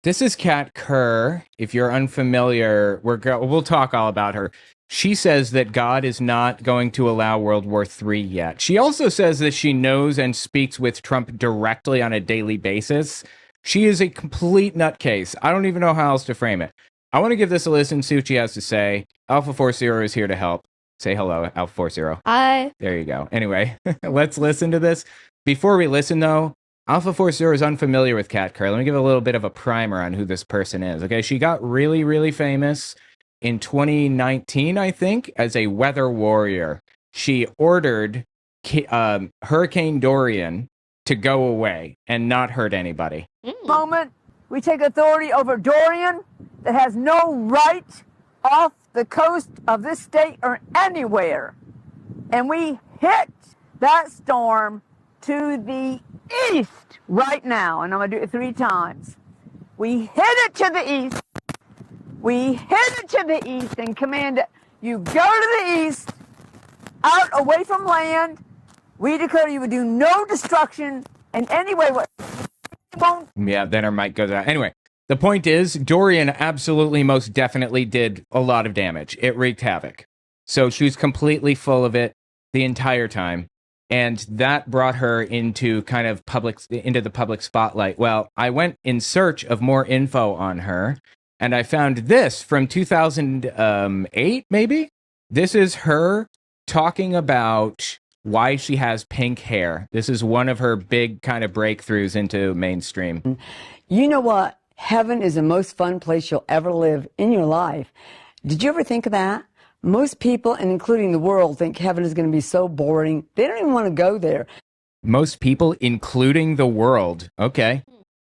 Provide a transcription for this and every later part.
This is Kat Kerr. If you're unfamiliar, we'll talk all about her. She says that God is not going to allow World War III yet. She also says that she knows and speaks with Trump directly on a daily basis. She is a complete nutcase. I don't even know how else to frame it. I want to give this a listen, see what she has to say. Alpha Force Zero is here to help. Say hello, Alpha Force Zero. Hi. There you go. Anyway, let's listen to this. Before we listen, though, Alpha Force Zero is unfamiliar with Cat Kerr. Let me give a little bit of a primer on who this person is. Okay, she got really, really famous in 2019, I think, as a weather warrior. She ordered Hurricane Dorian to go away and not hurt anybody. Moment, we take authority over Dorian that has no right off the coast of this state or anywhere. And we hit that storm to the east right now. And I'm going to do it 3 times. We hit it to the east. We hit it to the east and command it. You go to the east, out away from land. We declare you will do no destruction in any way. Yeah, then her mic goes out. Anyway, the point is, Dorian absolutely most definitely did a lot of damage. It wreaked havoc. So she was completely full of it the entire time. And that brought her into the public spotlight. Well, I went in search of more info on her, and I found this from 2008, maybe? This is her talking about why she has pink hair. This is one of her big kind of breakthroughs into mainstream. You know what? Heaven is the most fun place you'll ever live in your life. Did you ever think of that? Most people, and including the world, think heaven is going to be so boring. They don't even want to go there. Most people, including the world. Okay.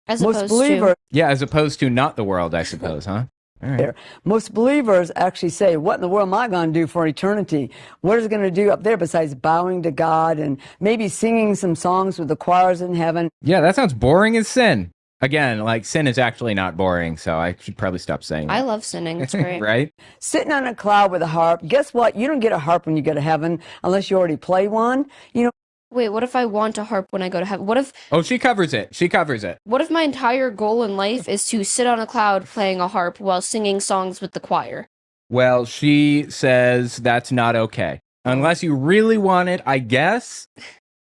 As Most believers, Yeah, as opposed to not the world, I suppose, huh? All right. Most believers actually say, what in the world am I going to do for eternity? What is it going to do up there besides bowing to God and maybe singing some songs with the choirs in heaven? Yeah, that sounds boring as sin. Again, like, sin is actually not boring, so I should probably stop saying that. I love sinning. It's great. Right? Sitting on a cloud with a harp. Guess what? You don't get a harp when you go to heaven unless you already play one. You know. Wait, what if I want a harp when I go to heaven? What if... Oh, she covers it. She covers it. What if my entire goal in life is to sit on a cloud playing a harp while singing songs with the choir? Well, she says that's not okay. Unless you really want it, I guess.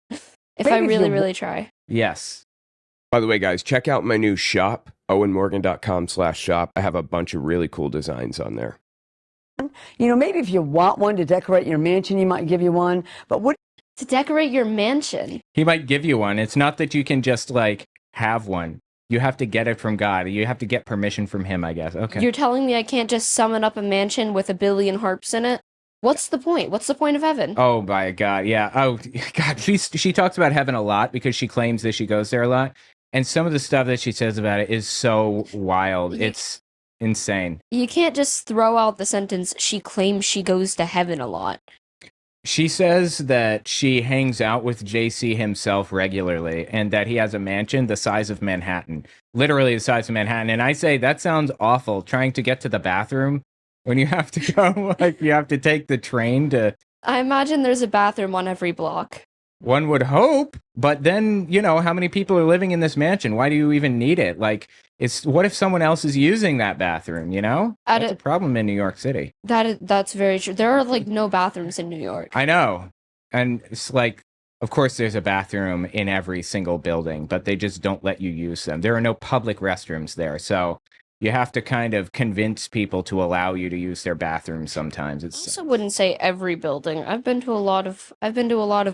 If I really, really try. Yes. By the way, guys, check out my new shop, owenmorgan.com/shop. I have a bunch of really cool designs on there. You know, maybe if you want one to decorate your mansion, he might give you one. But what? To decorate your mansion. He might give you one. It's not that you can just, like, have one. You have to get it from God. You have to get permission from him, I guess. Okay. You're telling me I can't just summon up a mansion with 1 billion harps in it? What's the point? What's the point of heaven? Oh, my God. Yeah. Oh, God. She talks about heaven a lot because she claims that she goes there a lot. And some of the stuff that she says about it is so wild. It's insane. You can't just throw out the sentence, she claims she goes to heaven a lot. She says that she hangs out with JC himself regularly and that he has a mansion the size of Manhattan. Literally the size of Manhattan. And I say, that sounds awful, trying to get to the bathroom when you have to go, like, you have to take the train to... I imagine there's a bathroom on every block. One would hope, but then, you know, how many people are living in this mansion? Why do you even need it? Like, what if someone else is using that bathroom, you know? That's a problem in New York City. That's very true. There are, like, no bathrooms in New York. I know. And it's like, of course there's a bathroom in every single building, but they just don't let you use them. There are no public restrooms there, so you have to kind of convince people to allow you to use their bathrooms sometimes. I also wouldn't say every building. I've been to a lot of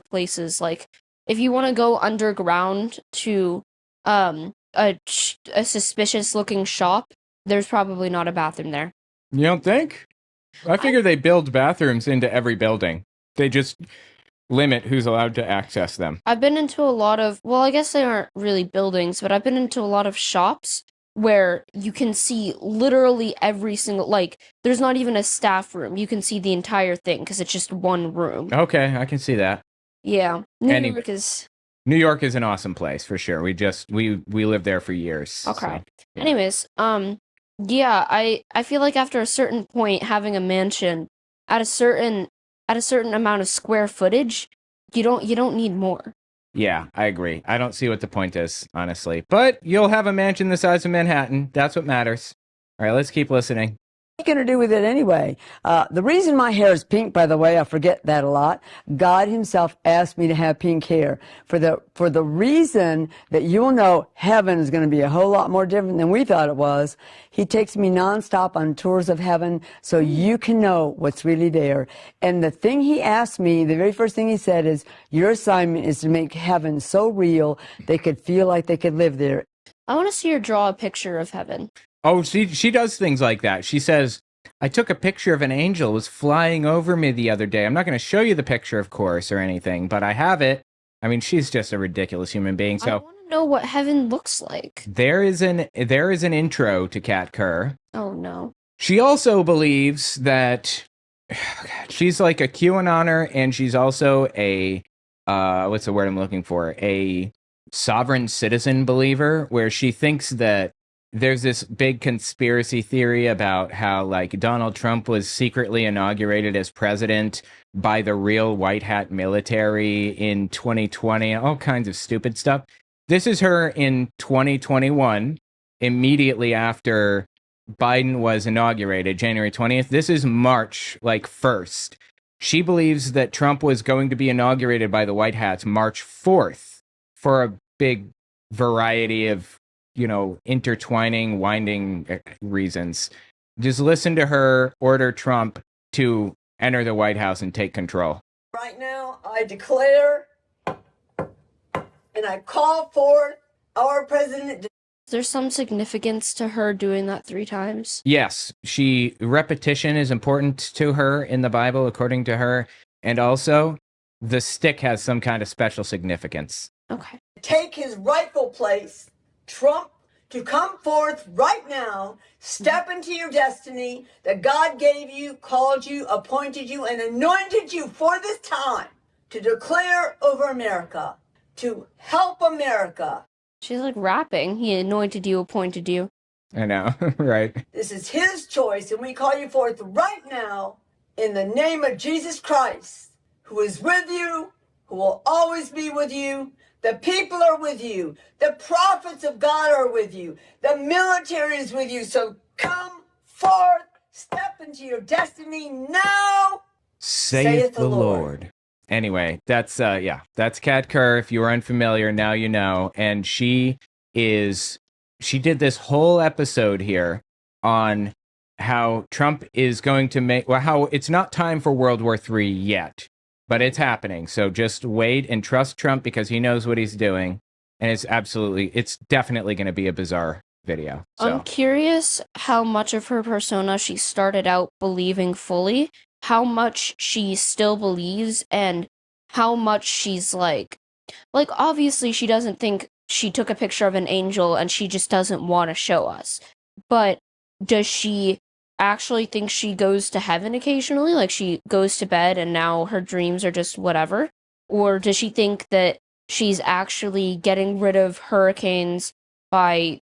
places. Like, if you want to go underground to a suspicious looking shop, there's probably not a bathroom there. You don't think? I figure they build bathrooms into every building. They just limit who's allowed to access them. I've been into a lot of, well, I guess they aren't really buildings, but I've been into a lot of shops where you can see literally every single, like, there's not even a staff room. You can see the entire thing because it's just one room. Okay, I can see that. Yeah. New York is an awesome place for sure. We lived there for years. Okay. So, yeah. Anyways, yeah, I feel like after a certain point, having a mansion at a certain amount of square footage, you don't need more. Yeah, I agree. I don't see what the point is, honestly. But you'll have a mansion the size of Manhattan. That's what matters. All right, let's keep listening. What are you going to do with it anyway? The reason my hair is pink, by the way, I forget that a lot. God himself asked me to have pink hair for the reason that you'll know heaven is going to be a whole lot more different than we thought it was. He takes me nonstop on tours of heaven so you can know what's really there. And the thing he asked me, the very first thing he said is, your assignment is to make heaven so real they could feel like they could live there. I want to see her draw a picture of heaven. Oh, she does things like that. She says, I took a picture of an angel was flying over me the other day. I'm not going to show you the picture, of course, or anything, but I have it. I mean, she's just a ridiculous human being. I So want to know what heaven looks like. there is an intro to Cat Kerr. Oh no. She also believes that she's like a QAnoner, and she's also a what's the word I'm looking for? A sovereign citizen believer, where she thinks that there's this big conspiracy theory about how like Donald Trump was secretly inaugurated as president by the real white hat military in 2020, all kinds of stupid stuff. This is her in 2021, immediately after Biden was inaugurated, January 20th. This is March, like 1st. She believes that Trump was going to be inaugurated by the White Hats March 4th for a big variety of, intertwining, winding reasons. Just listen to her order Trump to enter the White House and take control. Right now, I declare and I call forth our president. Is there some significance to her doing that 3 times? Yes, repetition is important to her in the Bible, according to her. And also, the stick has some kind of special significance. Okay. Take his rightful place, Trump, to come forth right now, step into your destiny that God gave you, called you, appointed you, and anointed you for this time to declare over America, to help America. She's like rapping. He anointed you, appointed you. I know, right? This is his choice, and we call you forth right now in the name of Jesus Christ, who is with you, who will always be with you. The people are with you. The prophets of God are with you. The military is with you. So come forth, step into your destiny now, Saith the Lord. Anyway, that's Kat Kerr. If you are unfamiliar, now you know. And she did this whole episode here on how Trump is going to how it's not time for World War III yet, but it's happening. So just wait and trust Trump because he knows what he's doing. And it's definitely going to be a bizarre video. So. I'm curious how much of her persona she started out believing fully, how much she still believes, and how much she's like obviously she doesn't think she took a picture of an angel and she just doesn't want to show us. But does she actually think she goes to heaven occasionally? Like she goes to bed and now her dreams are just whatever? Or does she think that she's actually getting rid of hurricanes by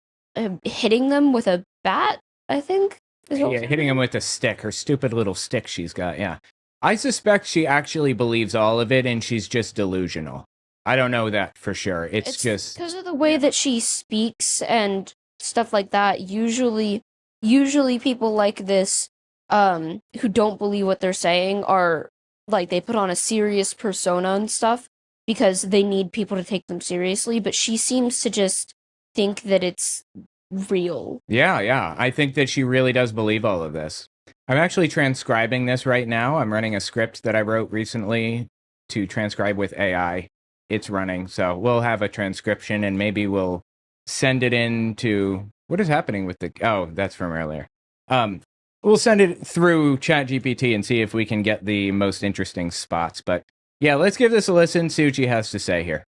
hitting them with a bat, I think? Yeah, hitting them with a stick, her stupid little stick she's got, yeah. I suspect she actually believes all of it and she's just delusional. I don't know that for sure. It's just because of the way that she speaks and stuff like that. Usually people like this who don't believe what they're saying are like they put on a serious persona and stuff because they need people to take them seriously, but she seems to just think that it's real. Yeah. I think that she really does believe all of this. I'm actually transcribing this right now. I'm running a script that I wrote recently to transcribe with AI. It's running, so we'll have a transcription and maybe we'll send it in to... What is happening with the... Oh, that's from earlier. We'll send it through ChatGPT and see if we can get the most interesting spots. But yeah, let's give this a listen, see what she has to say here.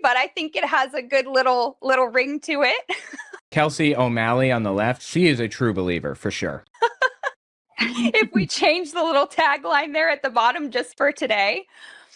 But I think it has a good little ring to it. Kelsey O'Malley on the left, she is a true believer, for sure. If we change the little tagline there at the bottom just for today.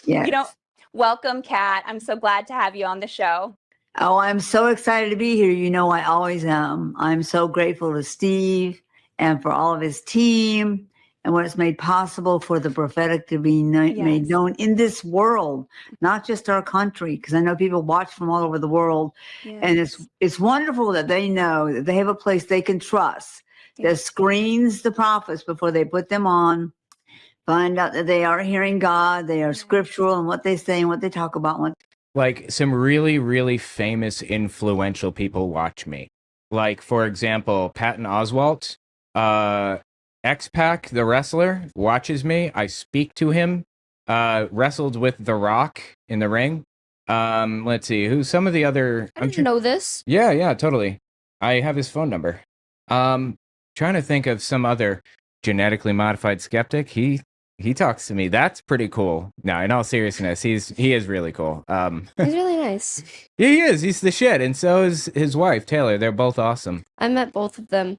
Yes. Welcome, Kat. I'm so glad to have you on the show. Oh, I'm so excited to be here. You know, I always am. I'm so grateful to Steve and for all of his team and what it's made possible for the prophetic to be made Yes. known in this world, not just our country, because I know people watch from all over the world. And it's wonderful that they know that they have a place they can trust that screens the prophets before they put them on, find out that they are hearing God, they are scriptural and what they say and what they talk about. Like some really, really famous, influential people watch me. Like, for example, Patton Oswalt, X-Pac, the wrestler, watches me. I speak to him. Wrestled with The Rock in the ring. Let's see, who's some of the other... I didn't know this. Yeah, totally. I have his phone number. Trying to think of some other genetically modified skeptic. He talks to me. That's pretty cool. No, in all seriousness, he is really cool. He's really nice. Yeah, he is. He's the shit, and so is his wife Taylor. They're both awesome. I met both of them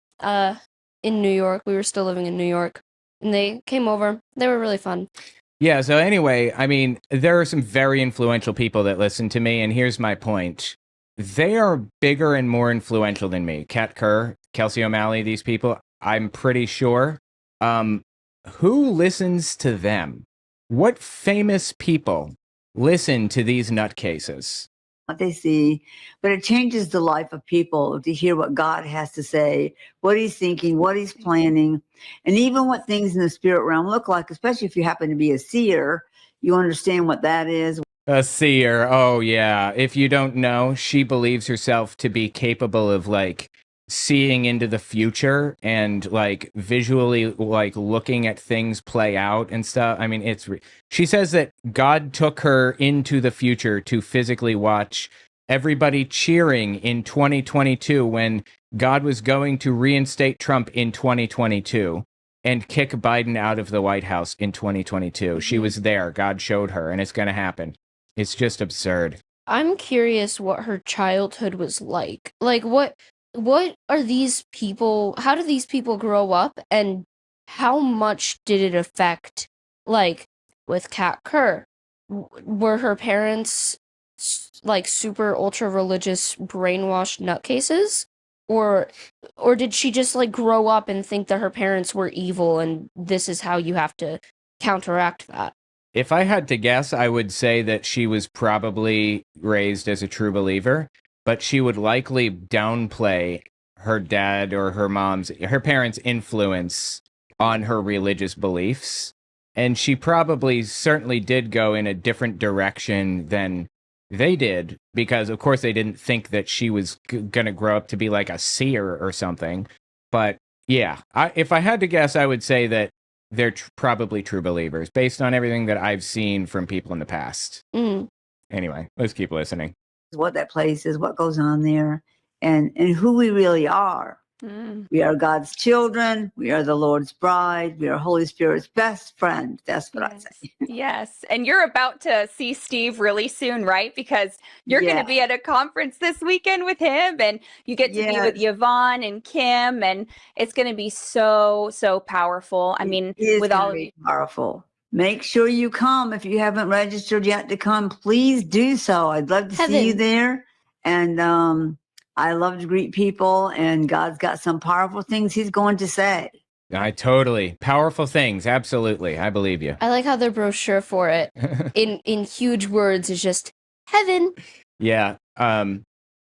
in New York. We were still living in New York, and they came over. They were really fun. Yeah. So anyway, I mean, there are some very influential people that listen to me, and here's my point. They are bigger and more influential than me. Kat Kerr, Kelsey O'Malley, these people. I'm pretty sure. Who listens to them? What famous people listen to these nutcases? What they see, but it changes the life of people to hear what God has to say, what he's thinking, what he's planning, and even what things in the spirit realm look like, especially if you happen to be a seer, you understand what that is. A seer. Oh, yeah. If you don't know, she believes herself to be capable of like seeing into the future and like visually like looking at things play out and stuff. I mean, she says that God took her into the future to physically watch everybody cheering in 2022 when God was going to reinstate Trump in 2022 and kick Biden out of the White House in 2022. She was there. God showed her, and it's going to happen. It's just absurd. I'm curious what her childhood was like. Like, what are these people, how do these people grow up, and how much did it affect, like, with Cat Kerr? Were her parents, like, super ultra-religious, brainwashed nutcases? Or did she just, like, grow up and think that her parents were evil, and this is how you have to counteract that? If I had to guess, I would say that she was probably raised as a true believer, but she would likely downplay her dad or her parents' influence on her religious beliefs. And she probably certainly did go in a different direction than they did, because of course they didn't think that she was going to grow up to be like a seer or something. But yeah, if I had to guess, I would say that they're probably true believers based on everything that I've seen from people in the past. Anyway, let's keep listening. What that place is, what goes on there, and who we really are. We are God's children. We are the Lord's bride. We are Holy Spirit's best friend. That's what I say. Yes. And you're about to see Steve really soon, right? Because you're going to be at a conference this weekend with him, and you get to be with Yvonne and Kim, and it's going to be so, so powerful. I mean, with all of you. Powerful. Make sure you come. If you haven't registered yet to come, please do so. I'd love to see you there. And I love to greet people, and God's got some powerful things he's going to say. Powerful things. Absolutely. I believe you. I like how their brochure for it in huge words is just heaven. Yeah.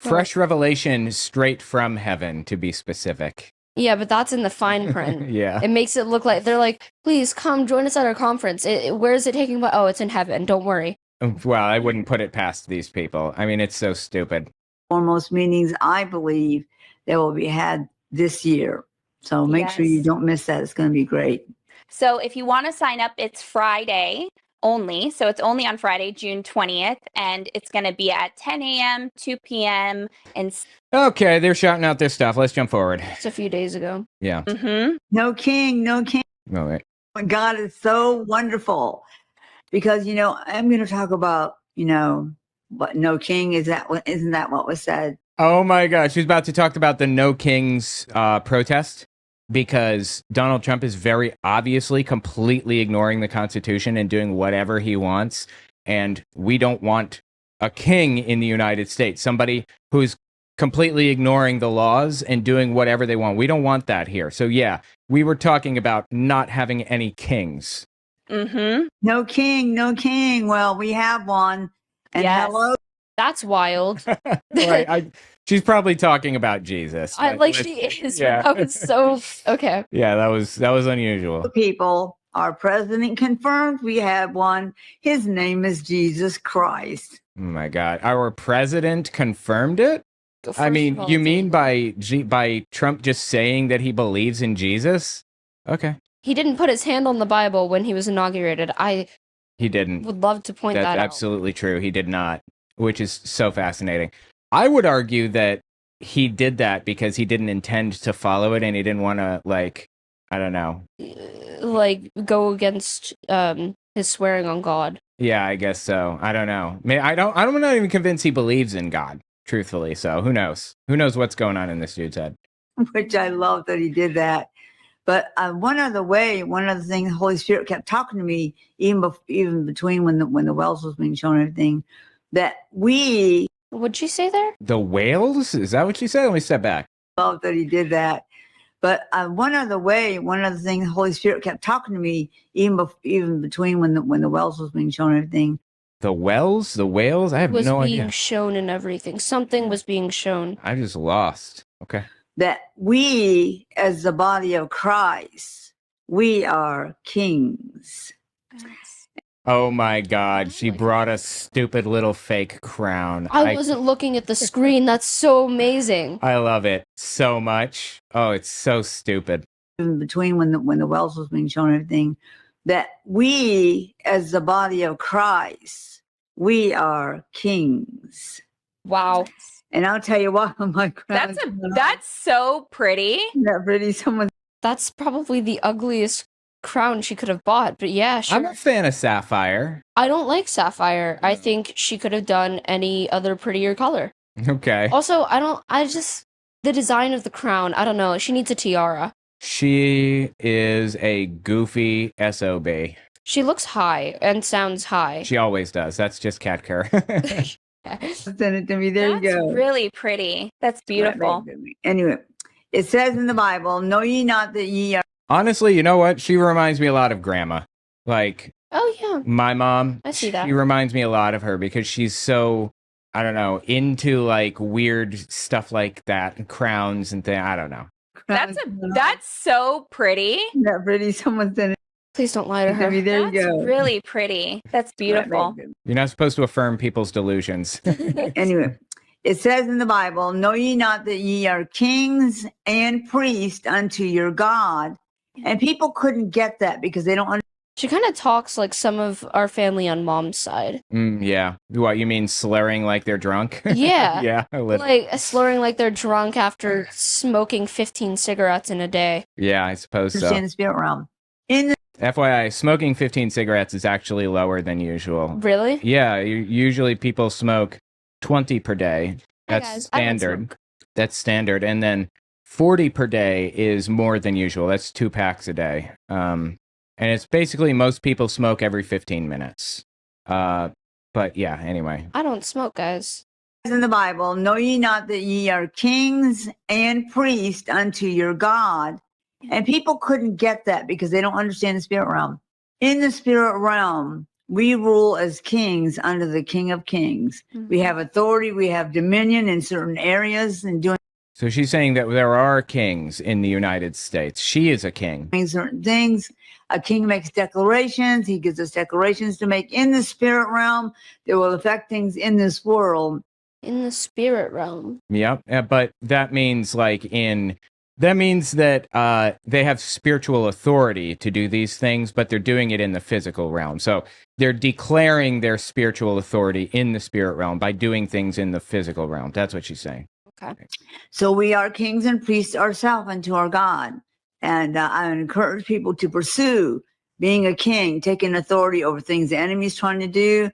Fresh revelation straight from heaven, to be specific. Yeah, but that's in the fine print. Yeah. It makes it look like they're like, please come join us at our conference. Where is it taking place? Oh, it's in heaven. Don't worry. Well, I wouldn't put it past these people. I mean, it's so stupid. Foremost meetings, I believe, that will be had this year. So make sure you don't miss that. It's going to be great. So if you want to sign up, it's Friday only. So it's only on Friday, June 20th, and it's going to be at 10 a.m., 2 p.m. and Okay, they're shouting out their stuff. Let's jump forward. It's a few days ago. Yeah. No king. Oh, wait. God is so wonderful. Because, I'm going to talk about, what no king isn't that what was said? Oh my God. She's about to talk about the No Kings protest, because Donald Trump is very obviously completely ignoring the Constitution and doing whatever he wants. And we don't want a king in the United States, somebody who's completely ignoring the laws and doing whatever they want. We don't want that here. So yeah, we were talking about not having any kings. Mm-hmm. No king, no king. Well, we have one. And Yes. hello. That's wild. Right. She's probably talking about Jesus. She is. Yeah. That was so okay. Yeah, that was unusual. People, our president confirmed we have one. His name is Jesus Christ. Oh my God. Our president confirmed it? I mean, you mean by Trump just saying that he believes in Jesus? Okay. he didn't put his hand on the Bible when he was inaugurated. He didn't. Would love to point That's that out. absolutely true. He did not, which is so fascinating. I would argue that he did that because he didn't intend to follow it and he didn't want to, like, I don't know. Like, go against his swearing on God. Yeah, I guess so. I don't know. I'm not even convinced he believes in God, truthfully. So who knows? Who knows what's going on in this dude's head? Which I love that he did that. But one other thing, the Holy Spirit kept talking to me, even between when the wells was being shown and everything, that we. What'd she say there? The whales? Is that what she said? Let me step back. Love that he did that. But one other thing, the Holy Spirit kept talking to me, even between when the wells was being shown and everything. The wells? The whales? I have no Was being idea. shown and everything. Something was being shown. I just lost. Okay. That we, as the body of Christ, we are kings. Oh my God. She brought a stupid little fake crown. I wasn't looking at the screen. That's so amazing. I love it so much. Oh, it's so stupid. Even between when the wells was being shown and everything, that we, as the body of Christ, we are kings. Wow. And I'll tell you what, my crown. That's so pretty. That pretty. Someone. That's probably the ugliest crown she could have bought, but yeah, sure. I'm a fan of sapphire. I don't like sapphire. I think she could have done any other prettier color. Okay. Also, the design of the crown, I don't know. She needs a tiara. She is a goofy SOB. She looks high and sounds high. She always does. That's just Cat Kerr. Send it to me. There you go. That's really pretty. That's beautiful. Anyway, it says in the Bible, "Know ye not that ye are." Honestly, you know what? She reminds me a lot of Grandma. Like, oh yeah, my mom. I see that. She reminds me a lot of her because she's so, I don't know, into like weird stuff like that and crowns and things. I don't know. That's so pretty. That pretty. Someone sent it. Please don't lie to her. There you go. That's really pretty. That's beautiful. You're not supposed to affirm people's delusions. Anyway, it says in the Bible, "Know ye not that ye are kings and priests unto your God?" And people couldn't get that because they don't understand. She kind of talks like some of our family on mom's side. Yeah. What, you mean slurring like they're drunk? Yeah. Yeah. Like slurring like they're drunk after smoking 15 cigarettes in a day. Yeah, I suppose so. The spirit realm. In the FYI, smoking 15 cigarettes is actually lower than usual. Really? Yeah, usually people smoke 20 per day. Hi, That's guys. I don't standard. smoke. That's standard. And then 40 per day is more than usual. That's 2 packs a day. And it's basically most people smoke every 15 minutes. But yeah, anyway. I don't smoke, guys. in the Bible, "Know ye not that ye are kings and priests unto your God?" And people couldn't get that because they don't understand the spirit realm. In the spirit realm, we rule as kings under the King of Kings. Mm-hmm. We have authority, we have dominion in certain areas and doing So she's saying that there are kings in the United States. She is a king. certain things. A king makes declarations. He gives us declarations to make in the spirit realm that will affect things in this world. In the spirit realm. Yep. But that means that they have spiritual authority to do these things, but they're doing it in the physical realm. So they're declaring their spiritual authority in the spirit realm by doing things in the physical realm. That's what she's saying. Okay. So we are kings and priests ourselves unto our God. And I encourage people to pursue being a king, taking authority over things the enemy's trying to do,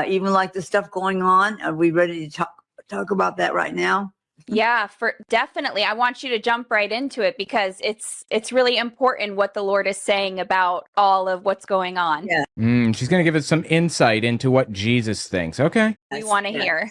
even like the stuff going on. Are we ready to talk about that right now? Yeah, definitely. I want you to jump right into it because it's really important what the Lord is saying about all of what's going on. Yeah. She's going to give us some insight into what Jesus thinks. Okay. We want to hear.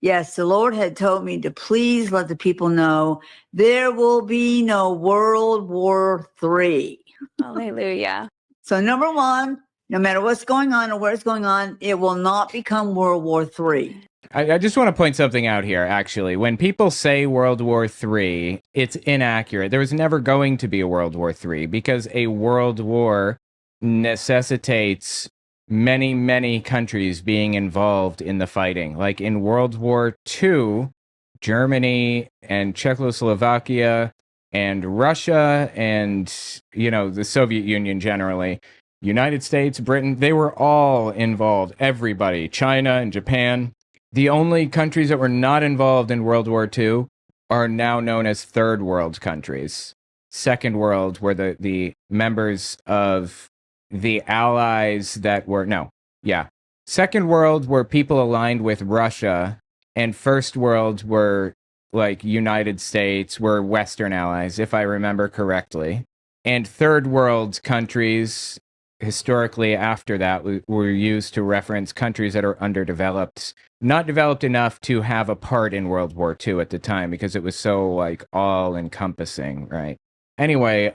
Yes, the Lord had told me to please let the people know there will be no World War III. Hallelujah. So number one, no matter what's going on or where it's going on, it will not become World War III. I just want to point something out here, actually. When people say World War III, it's inaccurate. There was never going to be a World War III because a world war necessitates many, many countries being involved in the fighting. Like in World War II, Germany and Czechoslovakia and Russia and, the Soviet Union generally, United States, Britain, they were all involved. Everybody, China and Japan. The only countries that were not involved in World War II are now known as third world countries. Second world were the members of the allies that were, Second world were people aligned with Russia, and first world were like United States, were Western allies, if I remember correctly. And third world countries, historically after that, were used to reference countries that are underdeveloped, not developed enough to have a part in World War II at the time because it was so like all encompassing, right? Anyway,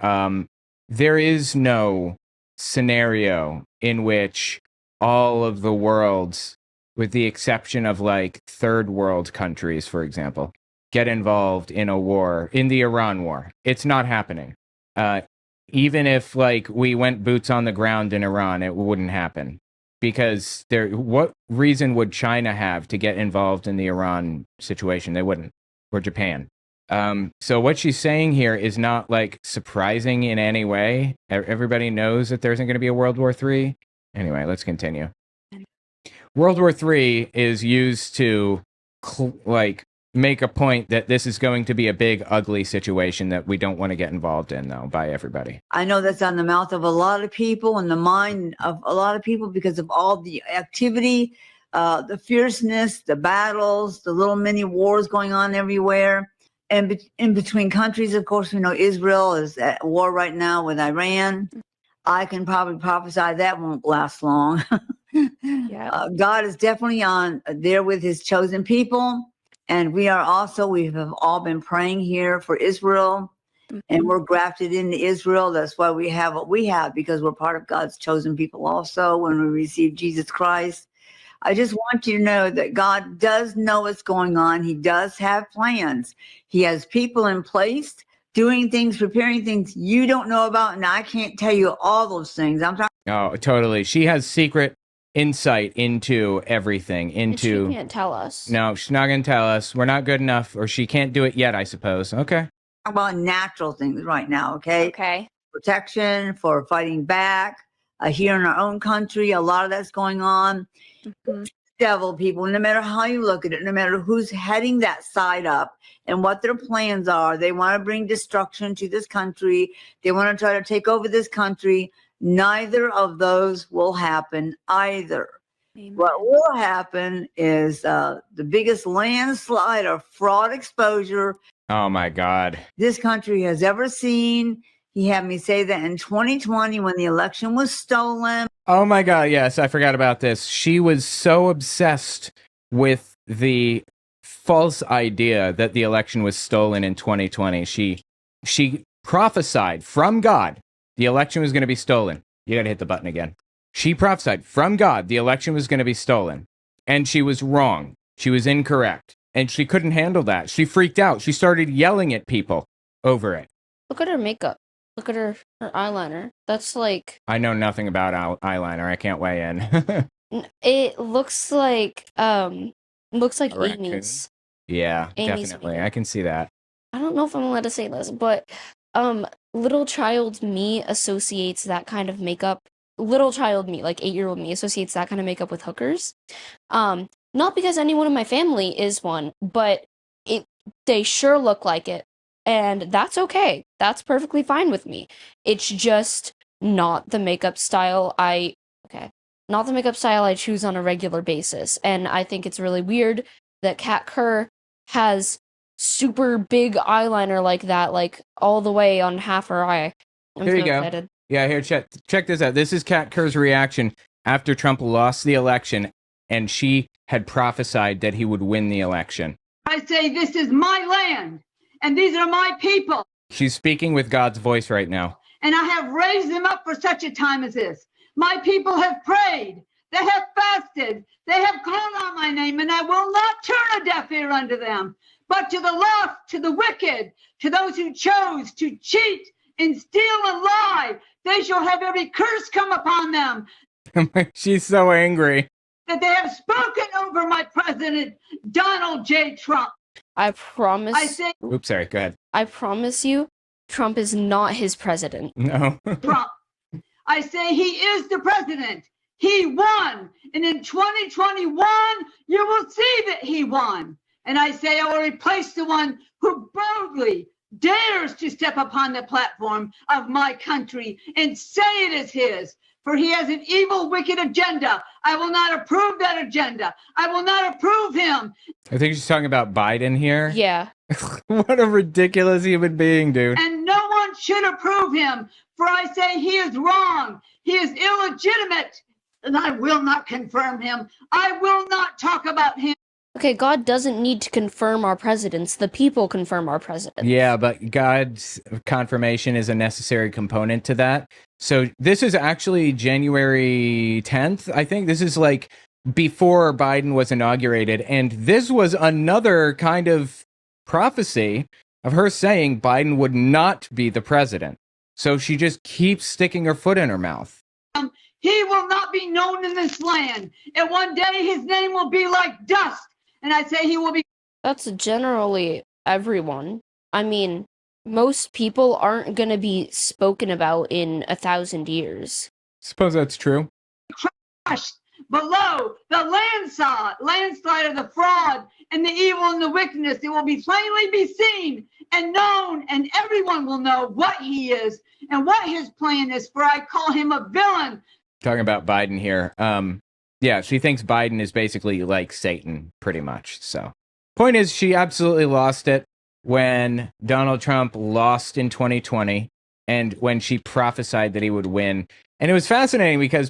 there is no scenario in which all of the worlds, with the exception of like third world countries, for example, get involved in a war, in the Iran war. It's not happening. Even if like we went boots on the ground in Iran, it wouldn't happen. Because what reason would China have to get involved in the Iran situation? They wouldn't. Or Japan. So what she's saying here is not like surprising in any way. Everybody knows that there isn't going to be a World War III. Anyway, let's continue. World War III is used to make a point that this is going to be a big, ugly situation that we don't want to get involved in, though, by everybody. I know that's on the mouth of a lot of people and the mind of a lot of people because of all the activity, the fierceness, the battles, the little mini wars going on everywhere. And in between countries, of course, we know Israel is at war right now with Iran. I can probably prophesy that won't last long. Yeah. God is definitely on there with his chosen people. And we have all been praying here for Israel, and we're grafted into Israel. That's why we have what we have, because we're part of God's chosen people also when we receive Jesus Christ. I just want you to know that God does know what's going on. He does have plans. He has people in place doing things, preparing things you don't know about. And I can't tell you all those things. I'm talking. Oh, totally. She has secret insight into everything. And she can't tell us. No, she's not going to tell us. We're not good enough, or she can't do it yet, I suppose. Okay. About natural things right now, okay? Okay. Protection, for fighting back. Here in our own country, a lot of that's going on. Devil people, no matter how you look at it, no matter who's heading that side up and what their plans are, they want to bring destruction to this country. They want to try to take over this country. Neither of those will happen either. Amen. What will happen is the biggest landslide of fraud exposure. Oh my God. This country has ever seen. He had me say that in 2020 when the election was stolen. Oh my God, yes, I forgot about this. She was so obsessed with the false idea that the election was stolen in 2020. She prophesied from God the election was going to be stolen. You got to hit the button again. She prophesied from God the election was going to be stolen. And she was wrong. She was incorrect. And she couldn't handle that. She freaked out. She started yelling at people over it. Look at her makeup. Look at her eyeliner. That's like... I know nothing about eyeliner. I can't weigh in. It looks like Amy's. Yeah, Amy's definitely. makeup. I can see that. I don't know if I'm allowed to say this, but little child me associates that kind of makeup. Little child me, like 8-year-old me, associates that kind of makeup with hookers. Not because anyone in my family is one, but they sure look like it. And that's okay. That's perfectly fine with me. It's just not the makeup style I choose on a regular basis. And I think it's really weird that Cat Kerr has super big eyeliner like that, like all the way on half her eye. Here you go. Excited. Yeah, here, check this out. This is Cat Kerr's reaction after Trump lost the election and she had prophesied that he would win the election. I say, this is my land, and these are my people. She's speaking with God's voice right now. And I have raised them up for such a time as this. My people have prayed. They have fasted. They have called on my name, and I will not turn a deaf ear unto them. But to the lost, to the wicked, to those who chose to cheat and steal and lie, they shall have every curse come upon them. She's so angry. That they have spoken over my president, Donald J. Trump. I promise. I say, Oops, sorry, go ahead. I promise you, Trump is not his president. No. Trump. I say he is the president. He won. And in 2021, you will see that he won. And I say I will replace the one who boldly dares to step upon the platform of my country and say it is his. For he has an evil, wicked agenda. I will not approve that agenda. I will not approve him. I think she's talking about Biden here. Yeah. What a ridiculous human being, dude. And no one should approve him. For I say he is wrong. He is illegitimate. And I will not confirm him. I will not talk about him. Okay, God doesn't need to confirm our presidents. The people confirm our presidents. Yeah, but God's confirmation is a necessary component to that. So this is actually January 10th, I think. This is like before Biden was inaugurated. And this was another kind of prophecy of her saying Biden would not be the president. So she just keeps sticking her foot in her mouth. He will not be known in this land. And one day his name will be like dust. And I say he will be. That's generally everyone. I mean, most people aren't going to be spoken about in 1,000 years. Suppose that's true. Crushed below the landslide of the fraud and the evil and the wickedness. It will be plainly be seen and known, and everyone will know what he is and what his plan is. For I call him a villain. Talking about Biden here. Yeah, she thinks Biden is basically like Satan, pretty much. So, point is, she absolutely lost it when Donald Trump lost in 2020 and when she prophesied that he would win. And it was fascinating because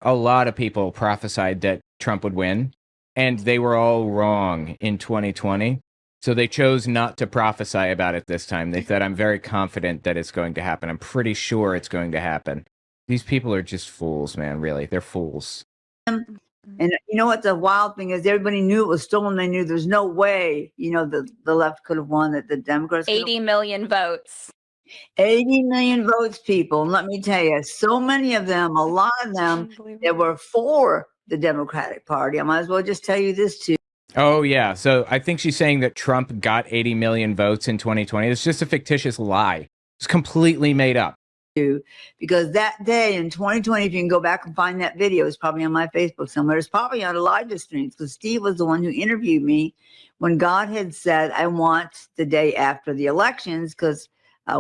a lot of people prophesied that Trump would win, and they were all wrong in 2020. So they chose not to prophesy about it this time. They said, I'm very confident that it's going to happen. I'm pretty sure it's going to happen. These people are just fools, man, really. They're fools. And you know what the wild thing is? Everybody knew it was stolen. They knew there's no way, the left could have won, that the Democrats 80 million votes. 80 million votes, people. And let me tell you, so many of them, a lot of them, that were for the Democratic Party. I might as well just tell you this too. Oh, yeah. So I think she's saying that Trump got 80 million votes in 2020. It's just a fictitious lie. It's completely made up. Because that day in 2020, if you can go back and find that video, it's probably on my Facebook somewhere. It's probably on Elijah Streams, because Steve was the one who interviewed me when God had said, I want the day after the elections, because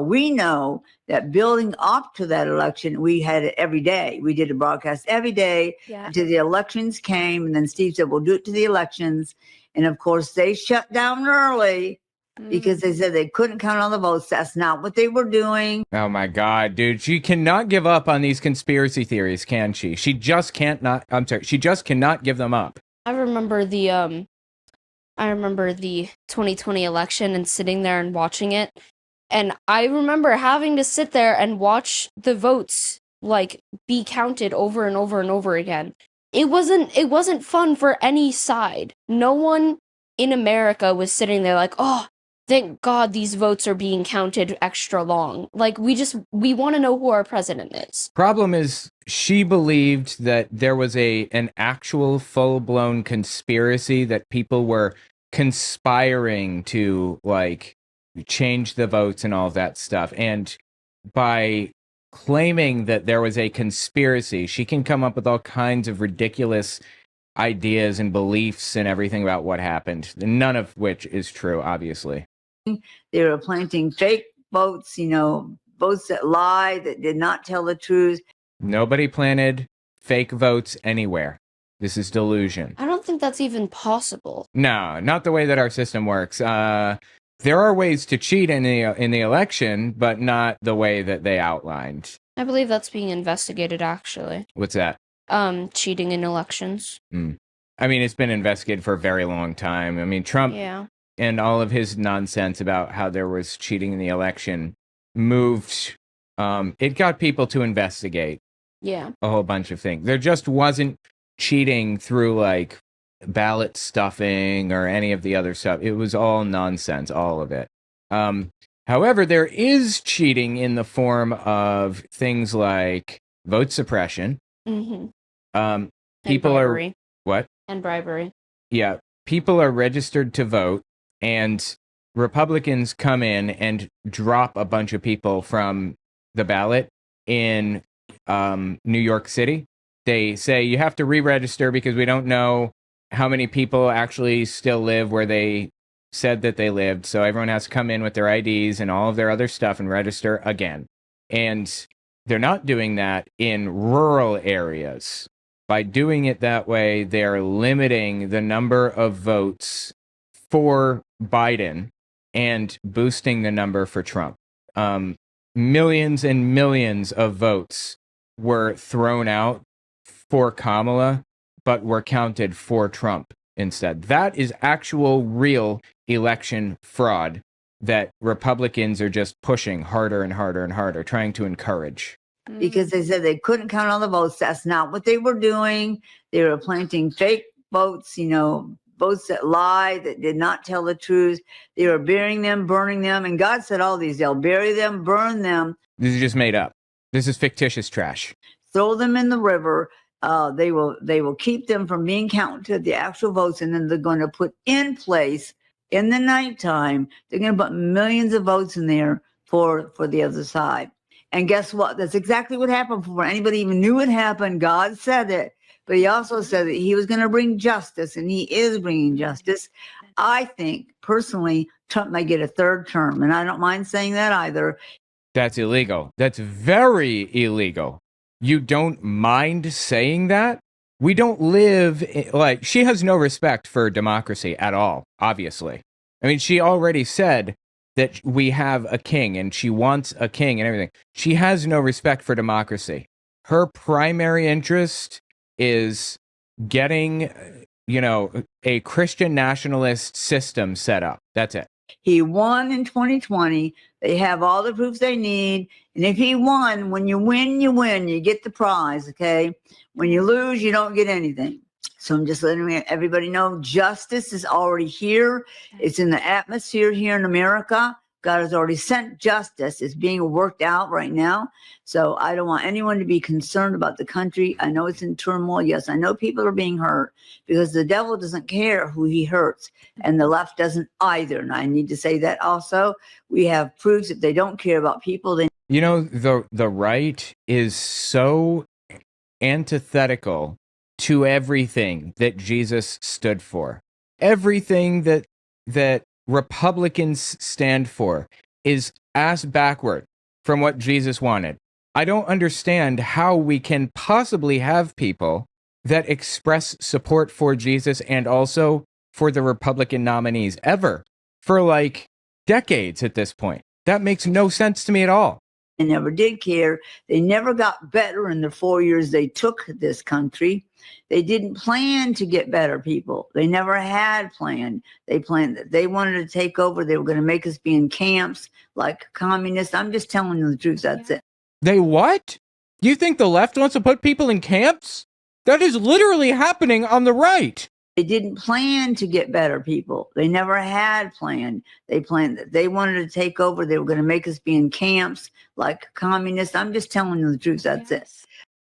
we know that building up to that election, we had it every day. We did a broadcast every day until the elections came. And then Steve said, we'll do it to the elections. And of course, they shut down early because they said they couldn't count all the votes. That's not what they were doing. Oh my God, dude. She cannot give up on these conspiracy theories, can she? She just she just cannot give them up. I remember the 2020 election and sitting there and watching it. And I remember having to sit there and watch the votes be counted over and over and over again. It wasn't fun for any side. No one in America was sitting there like, oh, thank God these votes are being counted extra long. We want to know who our president is. Problem is, she believed that there was an actual full-blown conspiracy, that people were conspiring to change the votes and all of that stuff. And by claiming that there was a conspiracy, she can come up with all kinds of ridiculous ideas and beliefs and everything about what happened, none of which is true, obviously. They were planting fake votes, votes that lie, that did not tell the truth. Nobody planted fake votes anywhere. This is delusion. I don't think that's even possible. No, not the way that our system works. There are ways to cheat in the election, but not the way that they outlined. I believe that's being investigated, actually. What's that? Cheating in elections. I mean, it's been investigated for a very long time. I mean, Trump and all of his nonsense about how there was cheating in the election moved, it got people to investigate a whole bunch of things. There just wasn't cheating through like ballot stuffing or any of the other stuff. It was all nonsense, all of it. However, there is cheating in the form of things like vote suppression. People are what? And bribery. Yeah, people are registered to vote, and Republicans come in and drop a bunch of people from the ballot in New York City. They say you have to re-register because we don't know how many people actually still live where they said that they lived. So everyone has to come in with their IDs and all of their other stuff and register again. And they're not doing that in rural areas. By doing it that way, they're limiting the number of votes for Biden and boosting the number for Trump. Millions and millions of votes were thrown out for Kamala, but were counted for Trump instead. That is actual real election fraud that Republicans are just pushing harder and harder and harder, trying to encourage. Because they said they couldn't count all the votes. That's not what they were doing. They were planting fake votes, votes that lied, that did not tell the truth. They were burying them, burning them. And God said all these, they'll bury them, burn them. This is just made up. This is fictitious trash. Throw them in the river. They will keep them from being counted, the actual votes. And then they're going to put in place in the nighttime, they're going to put millions of votes in there for the other side. And guess what? That's exactly what happened before anybody even knew it happened. God said it, but he also said that he was going to bring justice, and he is bringing justice. I think, personally, Trump might get a third term, and I don't mind saying that either. That's illegal. That's very illegal. You don't mind saying that? We don't live, like, she has no respect for democracy at all, obviously. I mean, she already said that we have a king and she wants a king and everything. She has no respect for democracy. Her primary interest is getting, a Christian nationalist system set up. That's it. He won in 2020. They have all the proofs they need. And if he won, when you win, you win. You get the prize, okay? When you lose, you don't get anything. So I'm just letting everybody know justice is already here. It's in the atmosphere here in America. God has already sent justice. It's being worked out right now. So I don't want anyone to be concerned about the country. I know it's in turmoil. Yes, I know people are being hurt because the devil doesn't care who he hurts, and the left doesn't either. And I need to say that also. We have proofs that they don't care about people. The right is so antithetical to everything that Jesus stood for. Everything that Republicans stand for is ass backward from what Jesus wanted. I don't understand how we can possibly have people that express support for Jesus and also for the Republican nominees ever for like decades at this point. That makes no sense to me at all. They never did care. They never got better in the 4 years they took this country. They didn't plan to get better people. They never had planned. They planned that they wanted to take over. They were going to make us be in camps like communists. I'm just telling you the truth. That's it. They what? You think the left wants to put people in camps? That is literally happening on the right. They didn't plan to get better people. They never had planned. They planned that they wanted to take over. They were going to make us be in camps like communists. I'm just telling you the truth. That's it.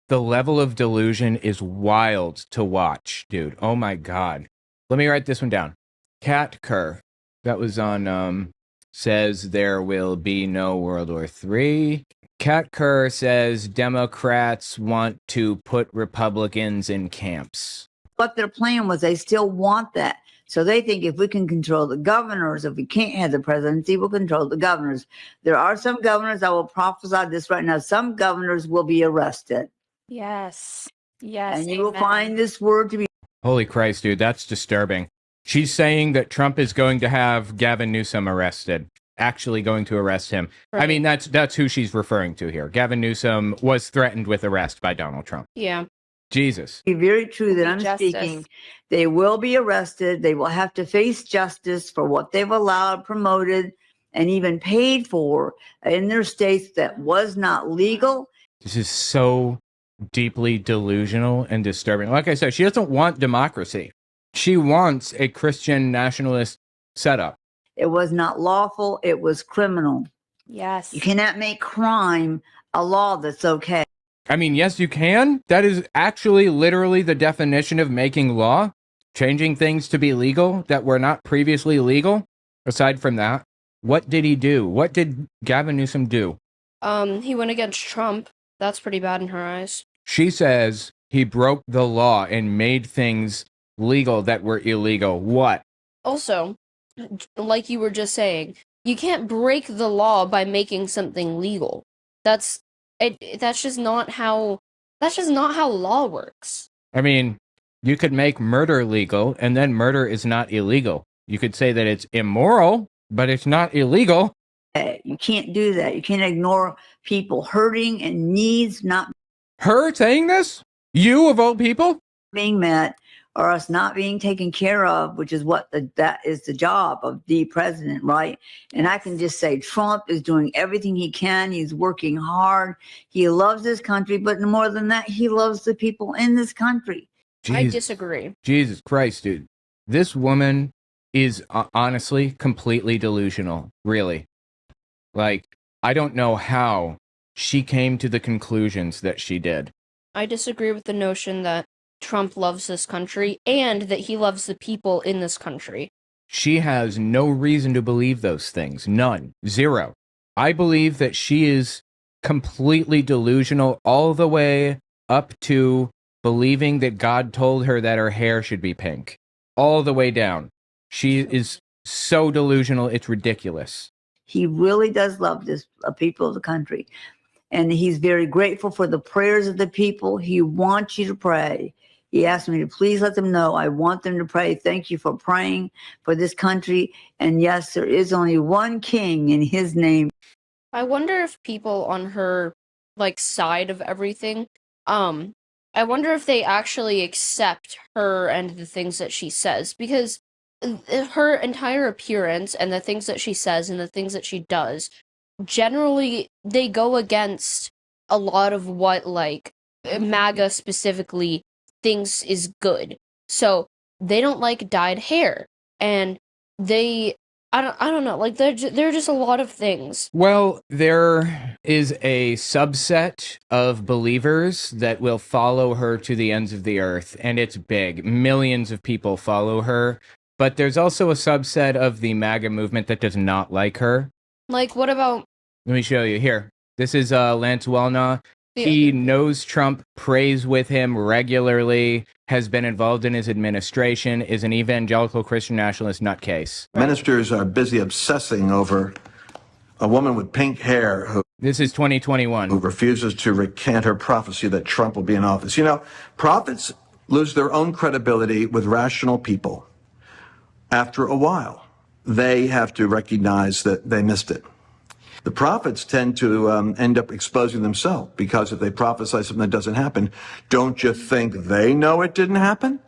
The level of delusion is wild to watch, dude. Oh my God. Let me write this one down. Cat Kerr, that was on, says there will be no World War III. Cat Kerr says Democrats want to put Republicans in camps. What their plan was, they still want that. So they think if we can control the governors, if we can't have the presidency, we'll control the governors. There are some governors, I will prophesy this right now, some governors will be arrested. Yes. Yes. And you will find this word to be. Holy Christ, dude, that's disturbing. She's saying that Trump is going to have Gavin Newsom arrested, actually going to arrest him. Right. I mean, that's who she's referring to here. Gavin Newsom was threatened with arrest by Donald Trump. Yeah. Jesus. Be very true that I'm Justice. speaking. They will be arrested. They will have to face justice for what they've allowed, promoted, and even paid for in their states that was not legal. This is so deeply delusional and disturbing. Like I said, she doesn't want democracy. She wants a Christian nationalist setup. It was not lawful. It was criminal. Yes. You cannot make crime a law that's okay. I mean, yes, you can. That is actually literally the definition of making law, changing things to be legal that were not previously legal. Aside from that, what did he do? What did Gavin Newsom do? He went against Trump. That's pretty bad in her eyes. She says he broke the law and made things legal that were illegal. What? Also, like you were just saying, you can't break the law by making something legal. That's just not how law works. I mean, you could make murder legal, and then murder is not illegal. You could say that it's immoral, but it's not illegal. You can't do that. You can't ignore people hurting and needs not Her saying this? You of all people? being met or us not being taken care of, which is what that is the job of the president, right? And I can just say Trump is doing everything he can. He's working hard. He loves this country, but more than that, he loves the people in this country. I disagree. Jesus Christ, dude. This woman is honestly completely delusional, really. Like, I don't know how she came to the conclusions that she did. I disagree with the notion that Trump loves this country and that he loves the people in this country. She has no reason to believe those things. None. Zero. I believe that she is completely delusional all the way up to believing that God told her that her hair should be pink. All the way down. She is so delusional, it's ridiculous. He really does love this people of the country. And he's very grateful for the prayers of the people. He wants you to pray. He asked me to please let them know I want them to pray. Thank you for praying for this country. And yes, there is only one king in his name. I wonder if people on her side of everything, I wonder if they actually accept her and the things that she says, because her entire appearance and the things that she says and the things that she does, generally they go against a lot of what MAGA specifically thinks is good. So they don't like dyed hair, and I don't know, there are just a lot of things. Well, there is a subset of believers that will follow her to the ends of the earth, and it's big. Millions of people follow her, but there's also a subset of the MAGA movement that does not like her. What about... Let me show you here. This is Lance Wallnau. He knows Trump, prays with him regularly, has been involved in his administration, is an evangelical Christian nationalist nutcase. Ministers are busy obsessing over a woman with pink hair who... This is 2021. ...who refuses to recant her prophecy that Trump will be in office. You know, prophets lose their own credibility with rational people. After a while, they have to recognize that they missed it. The prophets tend to end up exposing themselves, because if they prophesy something that doesn't happen, don't you think they know it didn't happen?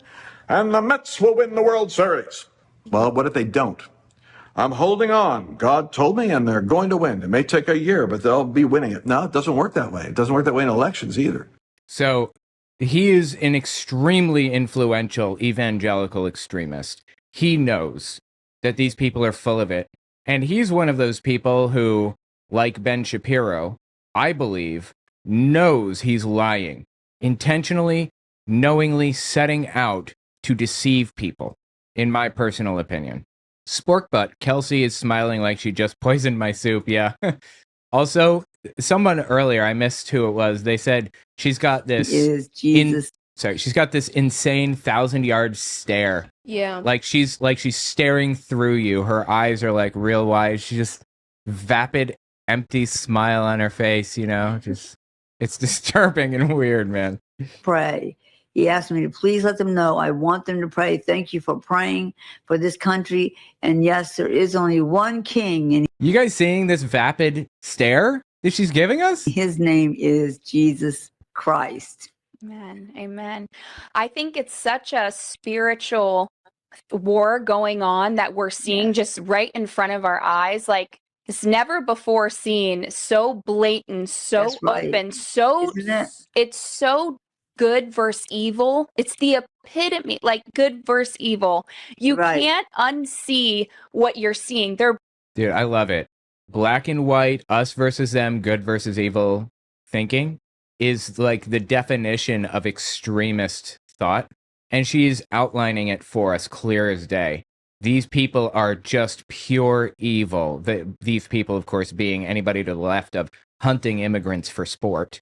And the Mets will win the World Series. Well, what if they don't? I'm holding on. God told me, and they're going to win. It may take a year, but they'll be winning it. No, it doesn't work that way. It doesn't work that way in elections either. So he is an extremely influential evangelical extremist. He knows that these people are full of it. And he's one of those people who, like Ben Shapiro, I believe, knows he's lying, intentionally, knowingly setting out to deceive people, in my personal opinion. Spork butt, Kelsey is smiling like she just poisoned my soup, yeah. Also, someone earlier, I missed who it was, they said she's got this... she's got this insane 1,000-yard stare. Yeah. Like she's staring through you. Her eyes are real wide. She's just vapid, empty smile on her face, you know? Just, it's disturbing and weird, man. Pray. He asked me to please let them know I want them to pray. Thank you for praying for this country. And yes, there is only one king. And you guys seeing this vapid stare that she's giving us? His name is Jesus Christ. Amen. Amen. I think it's such a spiritual war going on that we're seeing just right in front of our eyes. Like it's never before seen, so blatant, so That's right. open, so Isn't it? it's so good versus evil. It's the epitome, like good versus evil. You Right. can't unsee what you're seeing. They're Dude, I love it. Black and white, us versus them, good versus evil thinking is like the definition of extremist thought. And she's outlining it for us clear as day. These people are just pure evil. These people, of course, being anybody to the left of hunting immigrants for sport.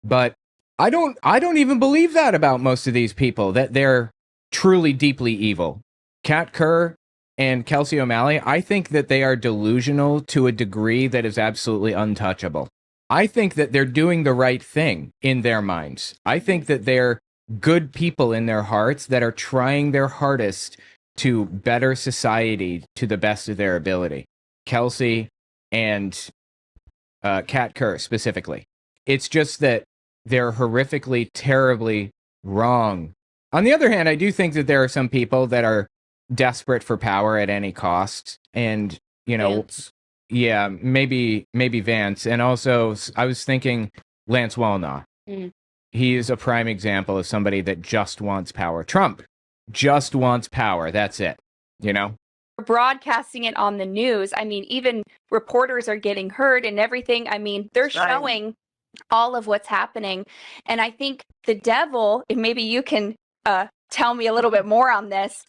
But I don't even believe that about most of these people, that they're truly deeply evil. Kat Kerr and Kelsey O'Malley, I think that they are delusional to a degree that is absolutely untouchable. I think that they're doing the right thing in their minds. I think that they're good people in their hearts that are trying their hardest to better society to the best of their ability. Kelsey and Kat Kerr specifically. It's just that they're horrifically, terribly wrong. On the other hand, I do think that there are some people that are desperate for power at any cost. And, you know, Vance. yeah, maybe Vance. And also, I was thinking Lance Wallnau. Mm. He is a prime example of somebody that just wants power. Trump just wants power. That's it, you know? broadcasting it on the news. I mean, even reporters are getting hurt and everything. I mean, they're Right. showing all of what's happening. And I think the devil, and maybe you can tell me a little bit more on this,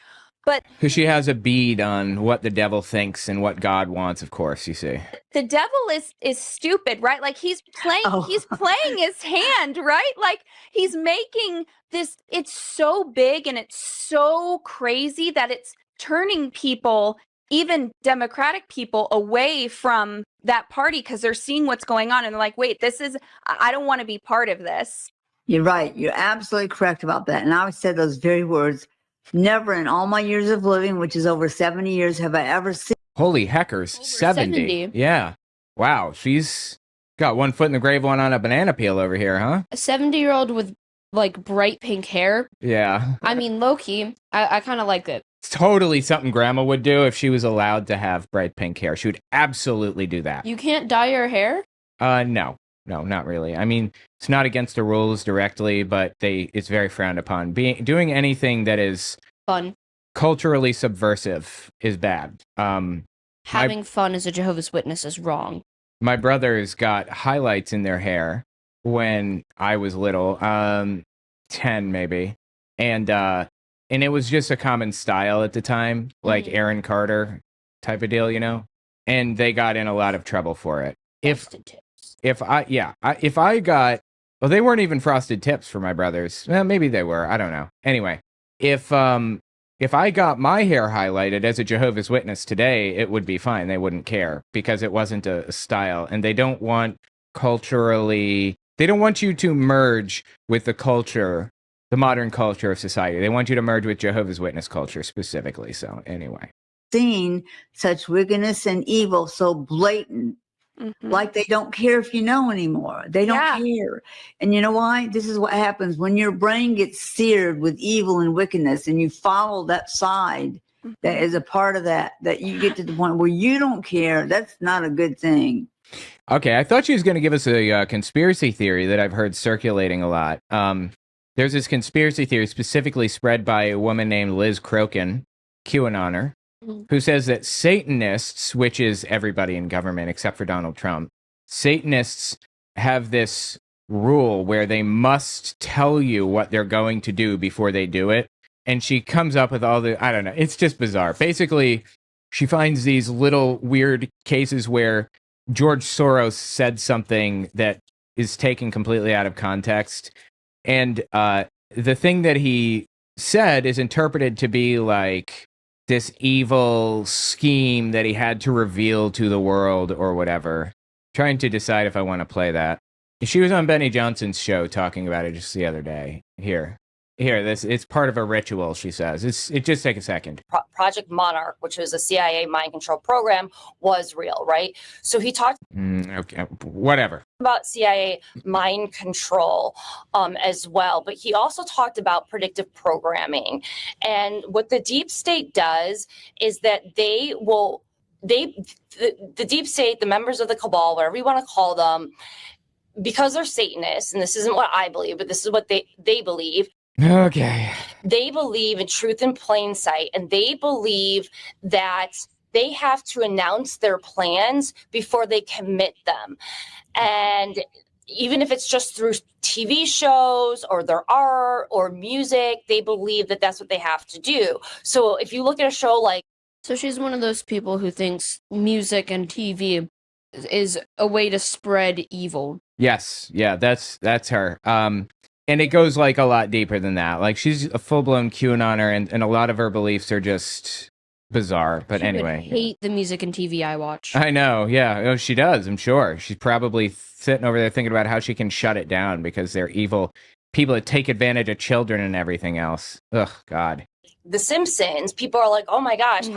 but Because she has a bead on what the devil thinks and what God wants, of course, you see. the devil is stupid, right? Like he's playing his hand, right? Like he's making this, it's so big and it's so crazy that it's turning people, even Democratic people, away from that party because they're seeing what's going on and they're like, wait, I don't want to be part of this. You're right. You're absolutely correct about that. And I always said those very words. Never in all my years of living, which is over 70 years, have I ever seen. Holy heckers, Over 70. 70. Yeah. Wow, she's got one foot in the grave, one on a banana peel over here, huh? A 70-year-old with like bright pink hair. Yeah. I mean, low-key, I kind of like it. It's totally something Grandma would do if she was allowed to have bright pink hair. She would absolutely do that. You can't dye your hair? No, not really. I mean, it's not against the rules directly, but it's very frowned upon. Doing anything that is Fun. culturally subversive is bad. Having fun as a Jehovah's Witness is wrong. My brothers got highlights in their hair when I was little, 10 maybe, and it was just a common style at the time, like Aaron Carter type of deal, you know. And they got in a lot of trouble for it. Frosted tips. If I got, well, they weren't even frosted tips for my brothers. Well, maybe they were. I don't know. Anyway, if I got my hair highlighted as a Jehovah's Witness today, it would be fine. They wouldn't care because it wasn't a style, and they don't want they don't want you to merge with the culture, the modern culture of society. They want you to merge with Jehovah's Witness culture specifically. So anyway. Seen such wickedness and evil so blatant, like they don't care if you know anymore. They don't care. And you know why? This is what happens when your brain gets seared with evil and wickedness and you follow that side that is a part of that you get to the point where you don't care. That's not a good thing. Okay, I thought she was going to give us a conspiracy theory that I've heard circulating a lot. There's this conspiracy theory specifically spread by a woman named Liz Crokin, QAnoner, who says that Satanists, which is everybody in government except for Donald Trump, Satanists have this rule where they must tell you what they're going to do before they do it. And she comes up with all I don't know, it's just bizarre. Basically, she finds these little weird cases where George Soros said something that is taken completely out of context. And the thing that he said is interpreted to be like this evil scheme that he had to reveal to the world or whatever. Trying to decide if I want to play that. She was on Benny Johnson's show talking about it just the other day. Here. Here, it's part of a ritual, she says. It just take a second. Project Monarch, which was a CIA mind control program, was real, right? So he talked Okay, whatever. about CIA mind control as well, but he also talked about predictive programming. And what the deep state does is that the deep state, the members of the cabal, whatever you want to call them, because they're Satanists, and this isn't what I believe, but this is what they believe. Okay. They believe in truth in plain sight, and they believe that they have to announce their plans before they commit them. And even if it's just through TV shows or their art or music, they believe that that's what they have to do. So if you look at a show like... So she's one of those people who thinks music and TV is a way to spread evil. Yes, yeah, that's her. And it goes like a lot deeper than that. Like she's a full-blown QAnoner, and a lot of her beliefs are just bizarre. But She anyway, would hate the music and TV I watch. I know. Yeah, oh, she does. I'm sure she's probably sitting over there thinking about how she can shut it down because they're evil people that take advantage of children and everything else. Ugh, God. The Simpsons, people are like, oh my gosh,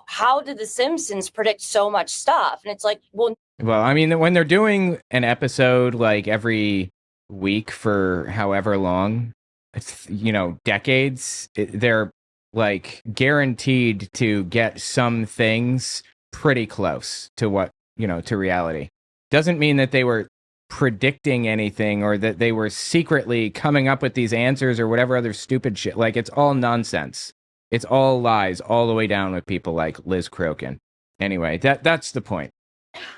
how did the Simpsons predict so much stuff? And it's like, well, I mean, when they're doing an episode like every week for however long, it's, decades, they're like guaranteed to get some things pretty close to what, to reality. Doesn't mean that they were predicting anything or that they were secretly coming up with these answers or whatever other stupid shit. Like, it's all nonsense. It's all lies all the way down with people like Liz Crokin. Anyway, that's the point.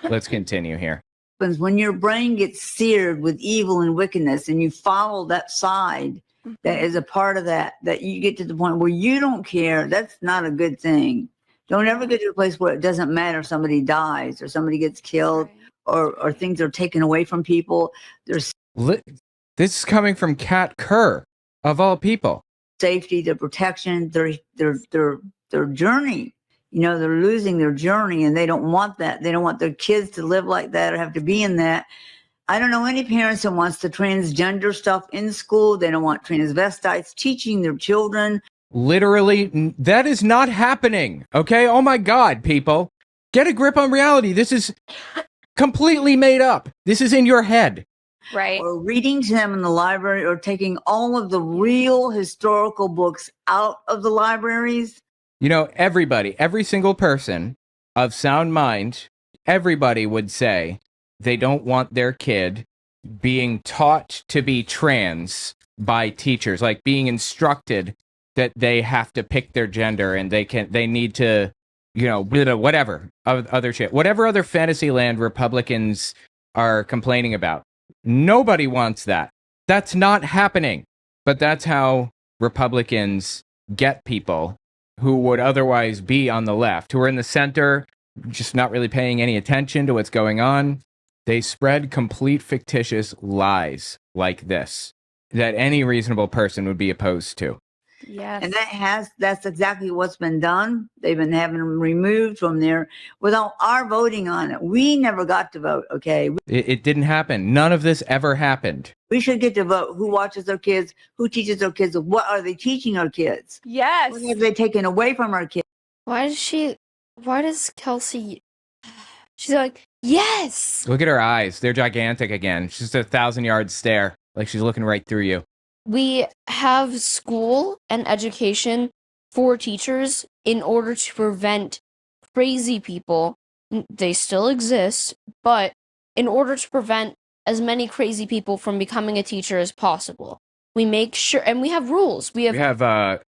Let's continue here. When your brain gets seared with evil and wickedness and you follow that side that is a part of that you get to the point where you don't care, that's not a good thing. Don't ever get to a place where it doesn't matter if somebody dies or somebody gets killed or things are taken away from people. There's this is coming from Cat Kerr, of all people. Safety, their protection, their journey. They're losing their journey, and they don't want that. They don't want their kids to live like that or have to be in that. I don't know any parents that wants the transgender stuff in school. They don't want transvestites teaching their children. Literally, that is not happening. Okay? Oh my God, people. Get a grip on reality. This is completely made up. This is in your head. Right. Or reading to them in the library or taking all of the real historical books out of the libraries. Everybody, every single person of sound mind, everybody would say they don't want their kid being taught to be trans by teachers, like being instructed that they have to pick their gender and they need to, whatever other shit, whatever other fantasy land Republicans are complaining about. Nobody wants that. That's not happening. But that's how Republicans get people who would otherwise be on the left, who are in the center, just not really paying any attention to what's going on. They spread complete fictitious lies like this that any reasonable person would be opposed to. Yes. And that's exactly what's been done. They've been having them removed from there without our voting on it. We never got to vote, okay? It didn't happen. None of this ever happened. We should get to vote who watches their kids, who teaches their kids, what are they teaching our kids? Yes. What have they taken away from our kids? Why does Kelsey... She's like, yes! Look at her eyes. They're gigantic again. She's just a 1,000-yard stare. Like she's looking right through you. We have school and education for teachers in order to prevent crazy people. They still exist, but in order to prevent as many crazy people from becoming a teacher as possible, we make sure, and we have rules. We have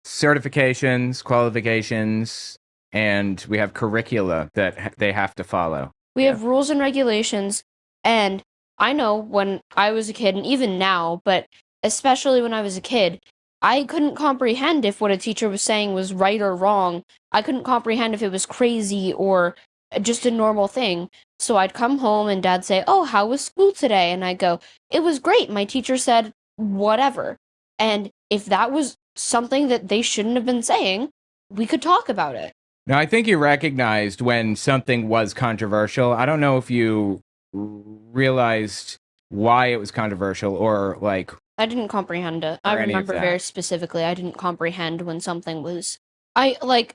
certifications, qualifications, and we have curricula that they have to follow. We have rules and regulations, and I know when I was a kid, and even now, but especially when I was a kid, I couldn't comprehend if what a teacher was saying was right or wrong. I couldn't comprehend if it was crazy or just a normal thing. So I'd come home and Dad'd say, "Oh, how was school today?" And I'd go, "It was great. My teacher said whatever." And if that was something that they shouldn't have been saying, we could talk about it. Now, I think you recognized when something was controversial. I don't know if you realized why it was controversial or like I didn't comprehend it. I Or any of remember that. very specifically, I didn't comprehend when something was. I like.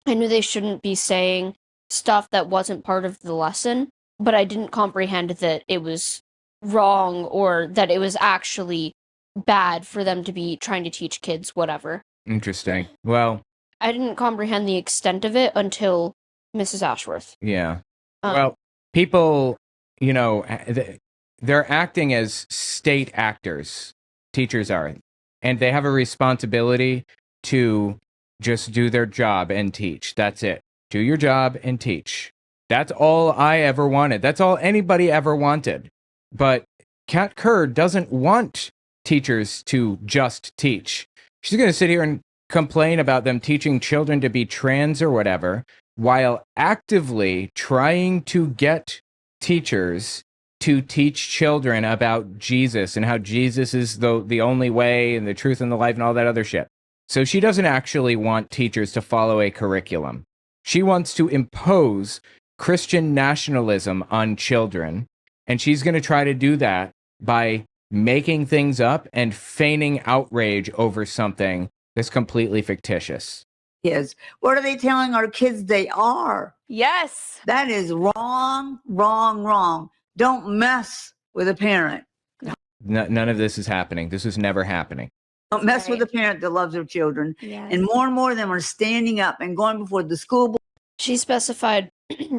I knew they shouldn't be saying stuff that wasn't part of the lesson, but I didn't comprehend that it was wrong or that it was actually bad for them to be trying to teach kids whatever. Interesting. Well, I didn't comprehend the extent of it until Mrs. Ashworth. yeah. Um, Well, people, you know, they're acting as state actors. Teachers are. And they have a responsibility to just do their job and teach. That's it. Do your job and teach. That's all I ever wanted. That's all anybody ever wanted. But Kat Kerr doesn't want teachers to just teach. She's going to sit here and complain about them teaching children to be trans or whatever, while actively trying to get teachers to teach children about Jesus and how Jesus is the only way and the truth and the life and all that other shit. So she doesn't actually want teachers to follow a curriculum. She wants to impose Christian nationalism on children, and she's going to try to do that by making things up and feigning outrage over something that's completely fictitious. Yes. What are they telling our kids they are? Yes. That is wrong, wrong, wrong. Don't mess with a parent. None of this is happening. This is never happening. Don't mess with Right. a parent that loves their children. Yes. And more of them are standing up and going before the school board. She specified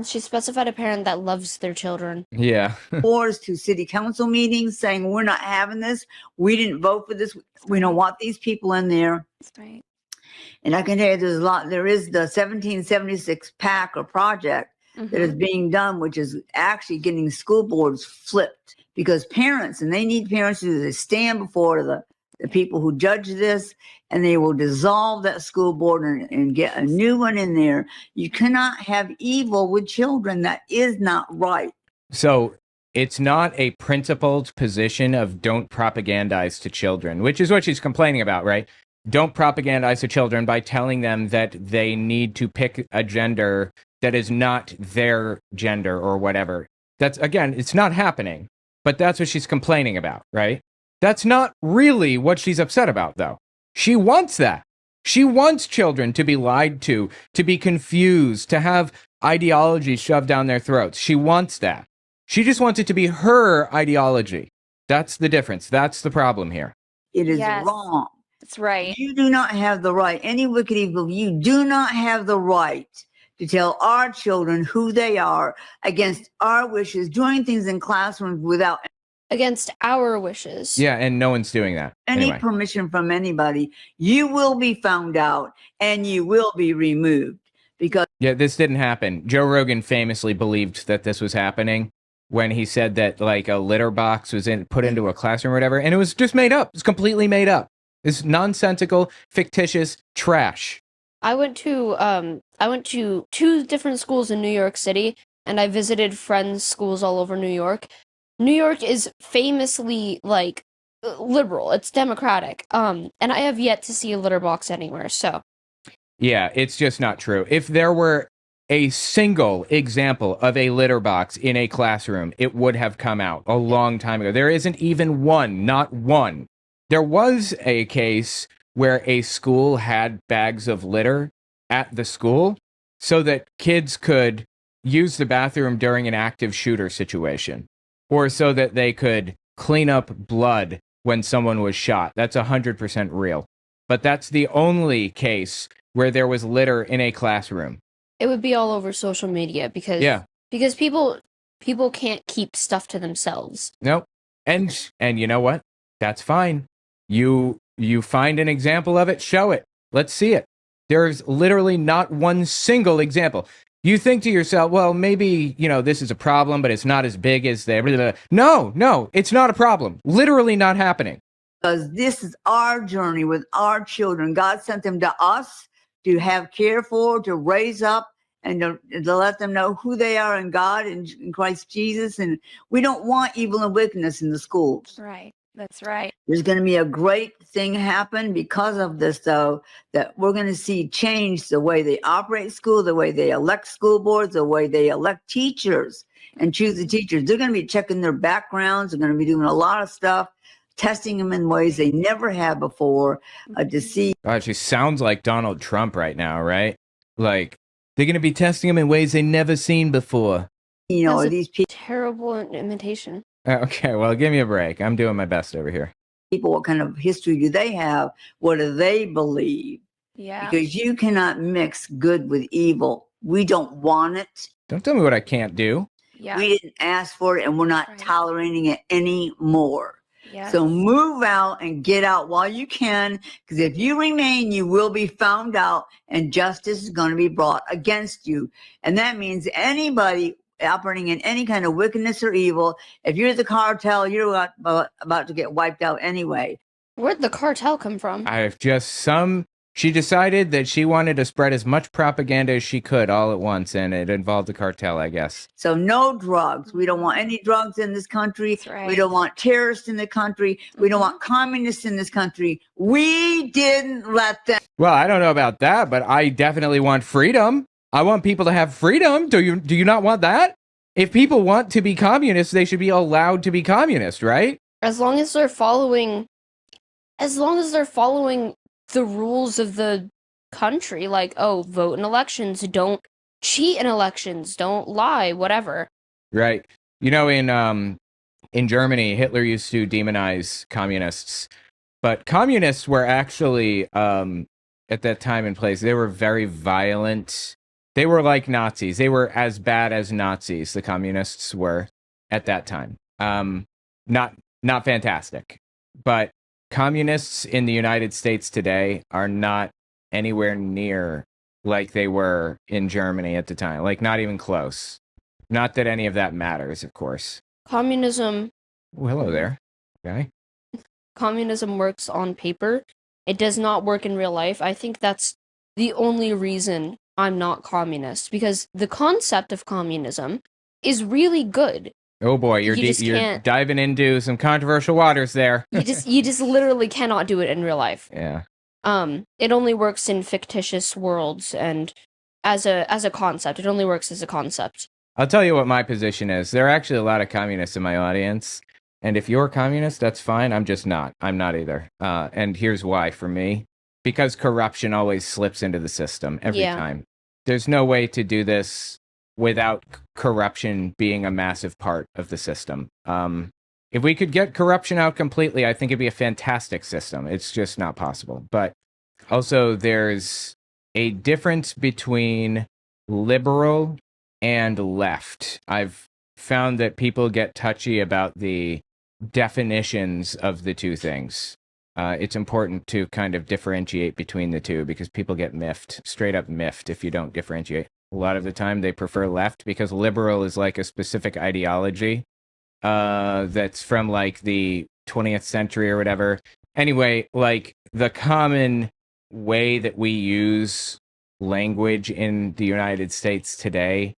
she specified a parent that loves their children. Yeah. Boards to city council meetings saying we're not having this. We didn't vote for this. We don't want these people in there. That's right. And I can tell you there's a lot. There is the 1776 PAC or project that is being done, which is actually getting school boards flipped because parents, and they need parents to stand before the people who judge this, and they will dissolve that school board and get a new one in there. You cannot have evil with children. That is not right. So it's not a principled position of don't propagandize to children, which is what she's complaining about, right? Don't propagandize to children by telling them that they need to pick a gender that is not their gender or whatever. That's, again, it's not happening, but that's what she's complaining about, right? That's not really what she's upset about, though. She wants that. She wants children to be lied to be confused, to have ideology shoved down their throats. She wants that. She just wants it to be her ideology. That's the difference. That's the problem here. It is Yes. wrong. That's right. You do not have the right, any wicked evil, you do not have the right to tell our children who they are against our wishes, doing things in classrooms without Against our wishes. Yeah, and no one's doing that. any Anyway. permission from anybody. You will be found out and you will be removed because Yeah, this didn't happen. Joe Rogan famously believed that this was happening when he said that like a litter box was put into a classroom or whatever, and it was just made up. It's completely made up. It's nonsensical, fictitious trash. I went to two different schools in New York City, and I visited friends' schools all over New York. New York is famously like liberal. It's democratic. And I have yet to see a litter box anywhere. So Yeah, it's just not true. If there were a single example of a litter box in a classroom, it would have come out a long time ago. There isn't even one, not one. There was a case where a school had bags of litter at the school so that kids could use the bathroom during an active shooter situation, or so that they could clean up blood when someone was shot. That's 100% real. But that's the only case where there was litter in a classroom. it would be all over social media because people can't keep stuff to themselves. Nope. And you know what? That's fine. You find an example of it, show it. Let's see it. There's literally not one single example. You think to yourself, well, maybe, this is a problem, but it's not as big as the... No, it's not a problem. Literally not happening. because this is our journey with our children. God sent them to us to have care for, to raise up, and to let them know who they are in God and in Christ Jesus. And we don't want evil and wickedness in the schools. Right. That's right. There's going to be a great thing happen because of this, though, that we're going to see change the way they operate school, the way they elect school boards, the way they elect teachers and choose the teachers. They're going to be checking their backgrounds. They're going to be doing a lot of stuff testing them in ways they never have before, deceive. God, she sounds like Donald Trump right now, right? Like, they're going to be testing them in ways they never seen before. That's These people. Terrible imitation. Okay, well, give me a break. I'm doing my best over here. People, what kind of history do they have? What do they believe? Yeah. Because you cannot mix good with evil. We don't want it. Don't tell me what I can't do. Yeah. We didn't ask for it, and we're not tolerating it anymore. Yeah. So move out and get out while you can, because if you remain, you will be found out, and justice is going to be brought against you. And that means anybody operating in any kind of wickedness or evil, if you're the cartel, you're about to get wiped out anyway. Where'd the cartel come from? She decided that she wanted to spread as much propaganda as she could all at once, and it involved the cartel, I guess. So no drugs. We don't want any drugs in this country. Right. We don't want terrorists in the country. We don't want communists in this country. We didn't let them. Well, I don't know about that, but I definitely want freedom. I want people to have freedom. Do you not want that? If people want to be communists, they should be allowed to be communist, right? As long as they're following the rules of the country, like, oh, vote in elections, don't cheat in elections, don't lie, whatever. Right. You know, in Germany, Hitler used to demonize communists, but communists were actually at that time and place, they were very violent. They were like Nazis. They were as bad as Nazis, the communists were at that time. Not fantastic, but communists in the United States today are not anywhere near like they were in Germany at the time. Like, not even close. Not that any of that matters, of course. Communism. Oh, hello there. Okay. Communism works on paper. It does not work in real life. I think that's the only reason I'm not communist, because the concept of communism is really good. Oh boy, you're diving into some controversial waters there. you just literally cannot do it in real life. Yeah. It only works in fictitious worlds and as a concept. It only works as a concept. I'll tell you what my position is. There are actually a lot of communists in my audience, and if you're a communist, that's fine. I'm just not. I'm not either. And here's why for me. Because corruption always slips into the system every time. There's no way to do this without corruption being a massive part of the system. If we could get corruption out completely, I think it'd be a fantastic system. It's just not possible. But also, there's a difference between liberal and left. I've found that people get touchy about the definitions of the two things. It's important to kind of differentiate between the two because people get miffed, straight up miffed if you don't differentiate. A lot of the time they prefer left because liberal is like a specific ideology that's from like the 20th century or whatever. Anyway, like the common way that we use language in the United States today,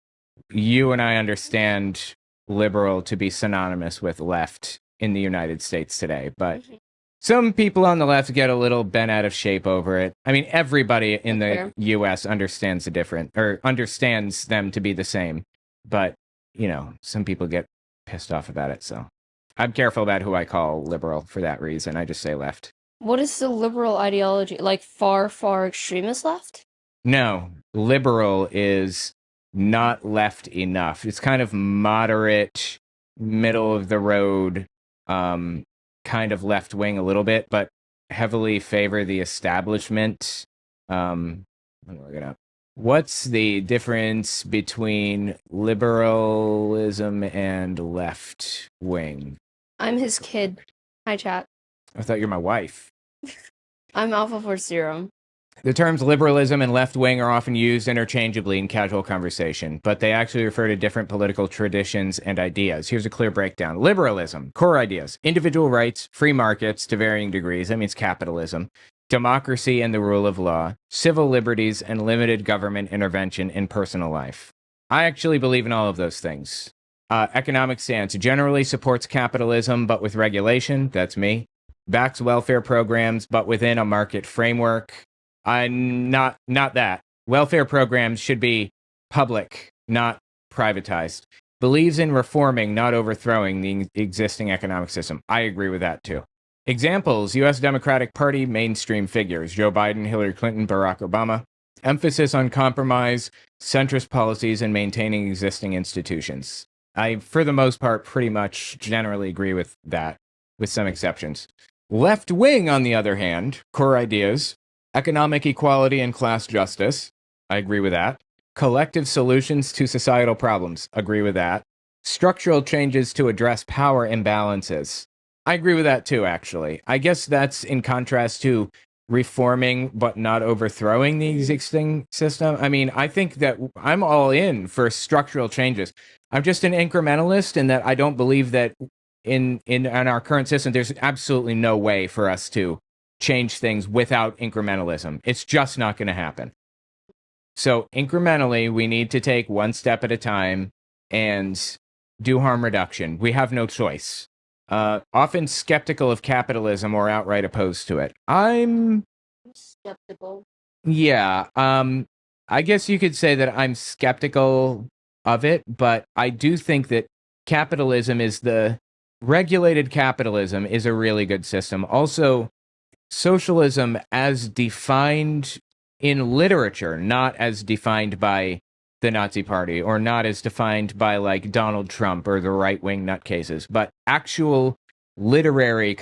you and I understand liberal to be synonymous with left in the United States today, but some people on the left get a little bent out of shape over it. I mean, everybody in the U.S. understands the different, or understands them to be the same. But, you know, some people get pissed off about it. So I'm careful about who I call liberal for that reason. I just say left. What is the liberal ideology? Like far, far extremist left? No, liberal is not left enough. It's kind of moderate, middle of the road, kind of left wing a little bit, but heavily favor the establishment. Let me look it up. What's the difference between liberalism and left wing? I'm his kid. Hi, chat. I thought you're my wife. I'm Alpha Force Zero. The terms liberalism and left wing are often used interchangeably in casual conversation, but they actually refer to different political traditions and ideas. Here's a clear breakdown. Liberalism, core ideas, individual rights, free markets to varying degrees, that means capitalism, democracy and the rule of law, civil liberties, and limited government intervention in personal life. I actually believe in all of those things. Economic stance generally supports capitalism, but with regulation, that's me. Backs welfare programs, but within a market framework. Not that. Welfare programs should be public, not privatized. Believes in reforming, not overthrowing the existing economic system. I agree with that too. Examples: U.S. Democratic Party mainstream figures, Joe Biden, Hillary Clinton, Barack Obama. Emphasis on compromise, centrist policies, and maintaining existing institutions. I, for the most part, pretty much generally agree with that, with some exceptions. Left wing, on the other hand, core ideas, economic equality and class justice. I agree with that. Collective solutions to societal problems. Agree with that. Structural changes to address power imbalances. I agree with that too, actually. I guess that's in contrast to reforming but not overthrowing the existing system. I mean, I think that I'm all in for structural changes. I'm just an incrementalist in that I don't believe that in our current system, there's absolutely no way for us to change things without incrementalism. It's just not going to happen. So incrementally, we need to take one step at a time and do harm reduction. We have no choice. Often skeptical of capitalism or outright opposed to it. I'm skeptical. Yeah, I guess you could say that I'm skeptical of it, but I do think that regulated capitalism is a really good system. Also, socialism as defined in literature, not as defined by the Nazi Party, or not as defined by like Donald Trump or the right-wing nutcases, but actual literary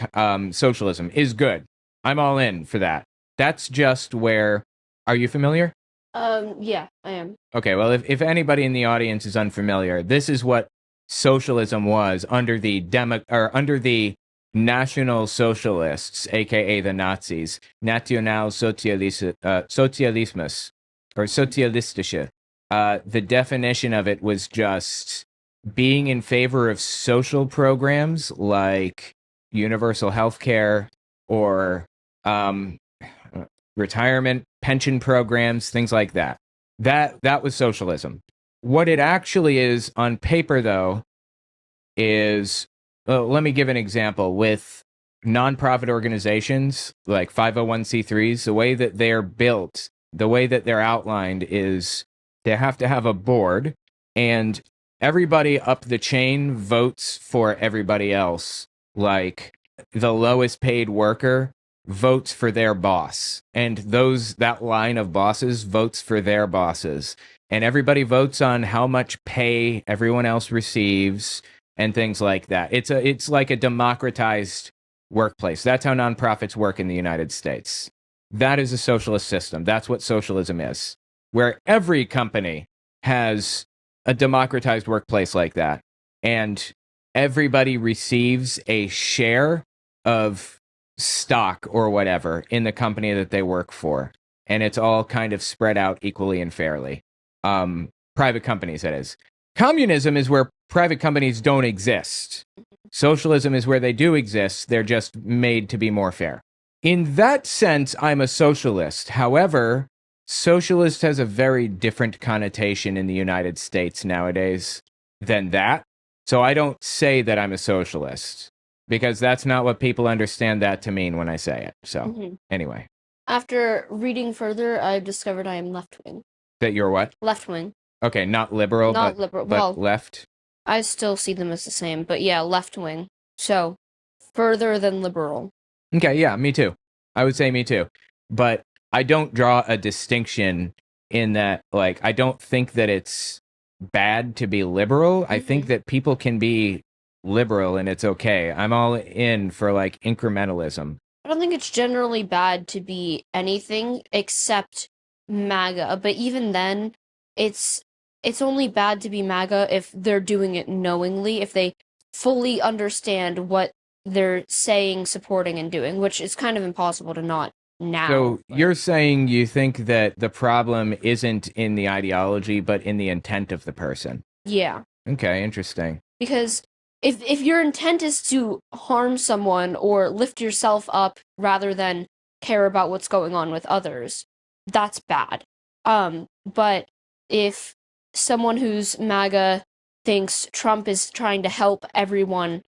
socialism is good. I'm all in for that. That's just where... Are you familiar? Yeah, I am. Okay, well, if anybody in the audience is unfamiliar, this is what socialism was under the National Socialists, aka the Nazis, Nationalsozialismus, or Sozialistische. The definition of it was just being in favor of social programs like universal health care or retirement, pension programs, things like that. That was socialism. What it actually is on paper, though, is, let me give an example. With nonprofit organizations like 501c3s, the way that they're built, the way that they're outlined is they have to have a board, and everybody up the chain votes for everybody else. Like the lowest paid worker votes for their boss, and that line of bosses votes for their bosses, and everybody votes on how much pay everyone else receives and things like that. It's like a democratized workplace. That's how nonprofits work in the United States. That is a socialist system. That's what socialism is, where every company has a democratized workplace like that, and everybody receives a share of stock or whatever in the company that they work for, and it's all kind of spread out equally and fairly. Private companies, that is. Communism is where private companies don't exist. Socialism is where they do exist. They're just made to be more fair. In that sense, I'm a socialist. However, socialist has a very different connotation in the United States nowadays than that. So I don't say that I'm a socialist, because that's not what people understand that to mean when I say it. So anyway. After reading further, I've discovered I am left-wing. That you're what? Left-wing. Okay, not liberal, not liberal. But well, left? I still see them as the same, but yeah, left-wing. So, further than liberal. Okay, yeah, me too. I would say me too. But I don't draw a distinction in that, like, I don't think that it's bad to be liberal. I think that people can be liberal and it's okay. I'm all in for, like, incrementalism. I don't think it's generally bad to be anything except MAGA, but even then, it's only bad to be MAGA if they're doing it knowingly, if they fully understand what they're saying, supporting, and doing, which is kind of impossible to not now. So you're saying you think that the problem isn't in the ideology, but in the intent of the person? Yeah. Okay, interesting. Because if your intent is to harm someone or lift yourself up rather than care about what's going on with others, that's bad. But if someone who's MAGA thinks Trump is trying to help everyone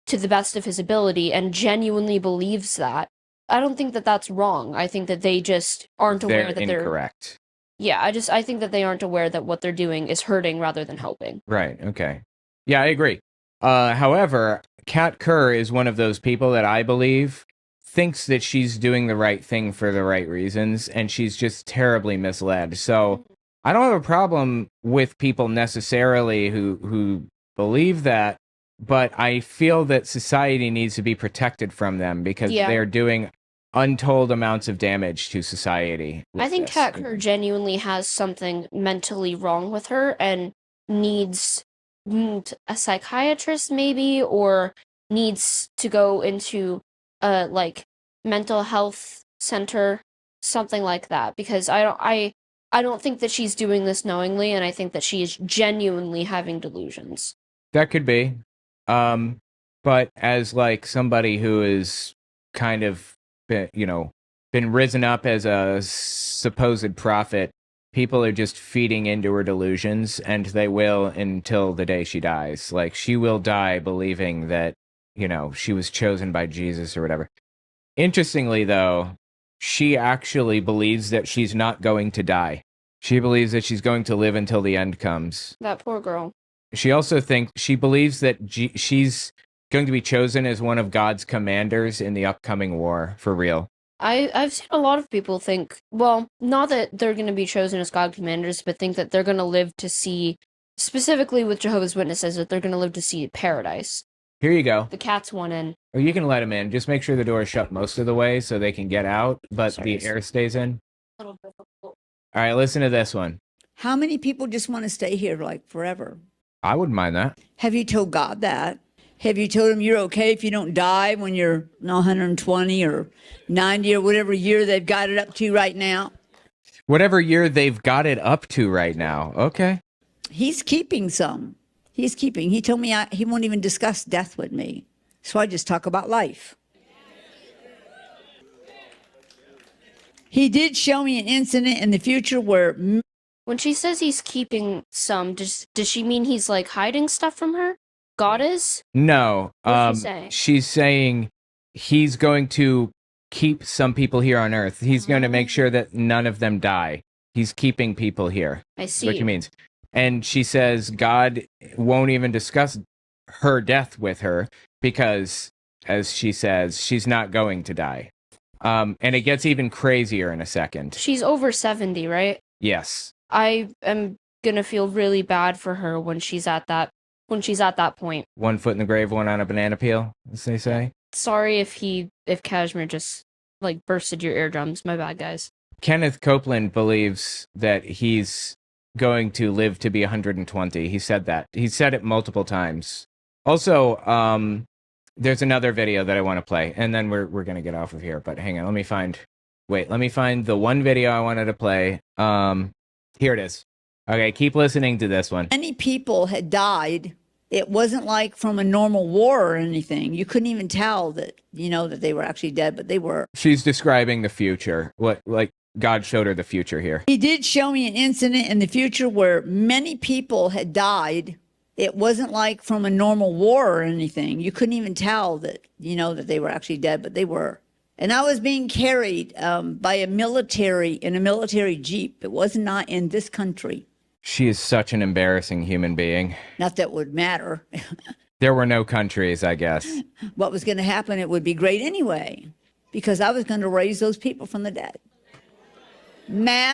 to the best of his ability and genuinely believes that, I don't think that that's wrong. I think that they just aren't aware that they're incorrect. Yeah, I think that they aren't aware that what they're doing is hurting rather than helping. Right, okay. Yeah, I agree. However, Kat Kerr is one of those people that I believe thinks that she's doing the right thing for the right reasons, and she's just terribly misled. So I don't have a problem with people necessarily who believe that, but I feel that society needs to be protected from them because they're doing untold amounts of damage to society. I think Kat Kerr genuinely has something mentally wrong with her and needs a psychiatrist maybe, or needs to go into a like mental health center, something like that, because I don't think that she's doing this knowingly, and I think that she is genuinely having delusions. That could be. But as like somebody who is kind of been risen up as a supposed prophet, people are just feeding into her delusions, and they will until the day she dies. Like, she will die believing that, she was chosen by Jesus or whatever. Interestingly, though, she actually believes that she's not going to die. She believes that she's going to live until the end comes. That poor girl. She also she believes that she's going to be chosen as one of God's commanders in the upcoming war, for real. I've seen a lot of people think, well, not that they're going to be chosen as God commanders, but think that they're going to live to see, specifically with Jehovah's Witnesses, that they're going to live to see paradise. Here you go. The cat's one in. Or you can let them in. Just make sure the door is shut most of the way so they can get out, but the air stays in. All right, listen to this one. How many people just want to stay here like forever? I wouldn't mind that. Have you told God that? Have you told him you're okay if you don't die when you're 120 or 90 or whatever year they've got it up to right now? Whatever year they've got it up to right now. Okay. He's keeping some. He's keeping. He told me he won't even discuss death with me. So I just talk about life. He did show me an incident in the future where... When she says he's keeping some, does she mean he's like hiding stuff from her? God is? No. What's she saying? She's saying he's going to keep some people here on Earth. He's going to make sure that none of them die. He's keeping people here. I see. That's what she means. And she says God won't even discuss her death with her because, as she says, she's not going to die. And it gets even crazier in a second. She's over 70, right? Yes. I am gonna feel really bad for her when she's at that point. 1 foot in the grave, one on a banana peel, as they say. Sorry if Kashmir just like bursted your eardrums. My bad, guys. Kenneth Copeland believes that he's going to live to be 120. He said that. He said it multiple times. Also, there's another video that I want to play, and then we're gonna get off of here. But hang on, let me find the one video I wanted to play. Here it is. Okay, keep listening to this one. Many people had died. It wasn't like from a normal war or anything. You couldn't even tell that, that they were actually dead, but they were. She's describing the future. Like God showed her the future here. He did show me an incident in the future where many people had died. It wasn't like from a normal war or anything. You couldn't even tell that, that they were actually dead, but they were. And I was being carried by in a military jeep. It was not in this country. She is such an embarrassing human being. Not that would matter. There were no countries, I guess. What was going to happen, it would be great anyway, because I was going to raise those people from the dead.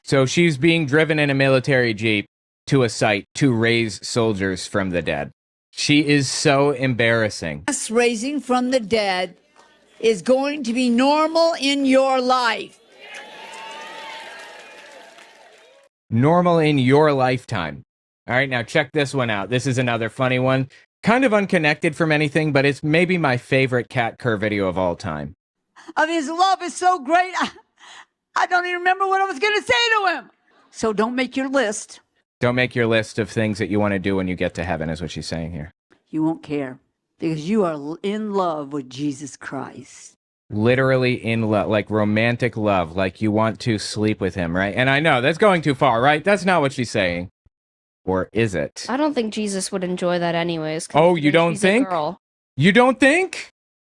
So she's being driven in a military jeep to a site to raise soldiers from the dead. She is so embarrassing. Mass raising from the dead is going to be normal in your life. Normal in your lifetime. All right, now check this one out. This is another funny one. Kind of unconnected from anything, but it's maybe my favorite Cat Kerr video of all time. I mean, his love is so great. I don't even remember what I was going to say to him. So don't make your list. Don't make your list of things that you want to do when you get to heaven, is what she's saying here. You won't care because you are in love with Jesus Christ. Literally in love, like romantic love, like you want to sleep with him, right? And I know that's going too far, right? That's not what she's saying. Or is it? I don't think Jesus would enjoy that anyways. Oh, you don't think? You don't think?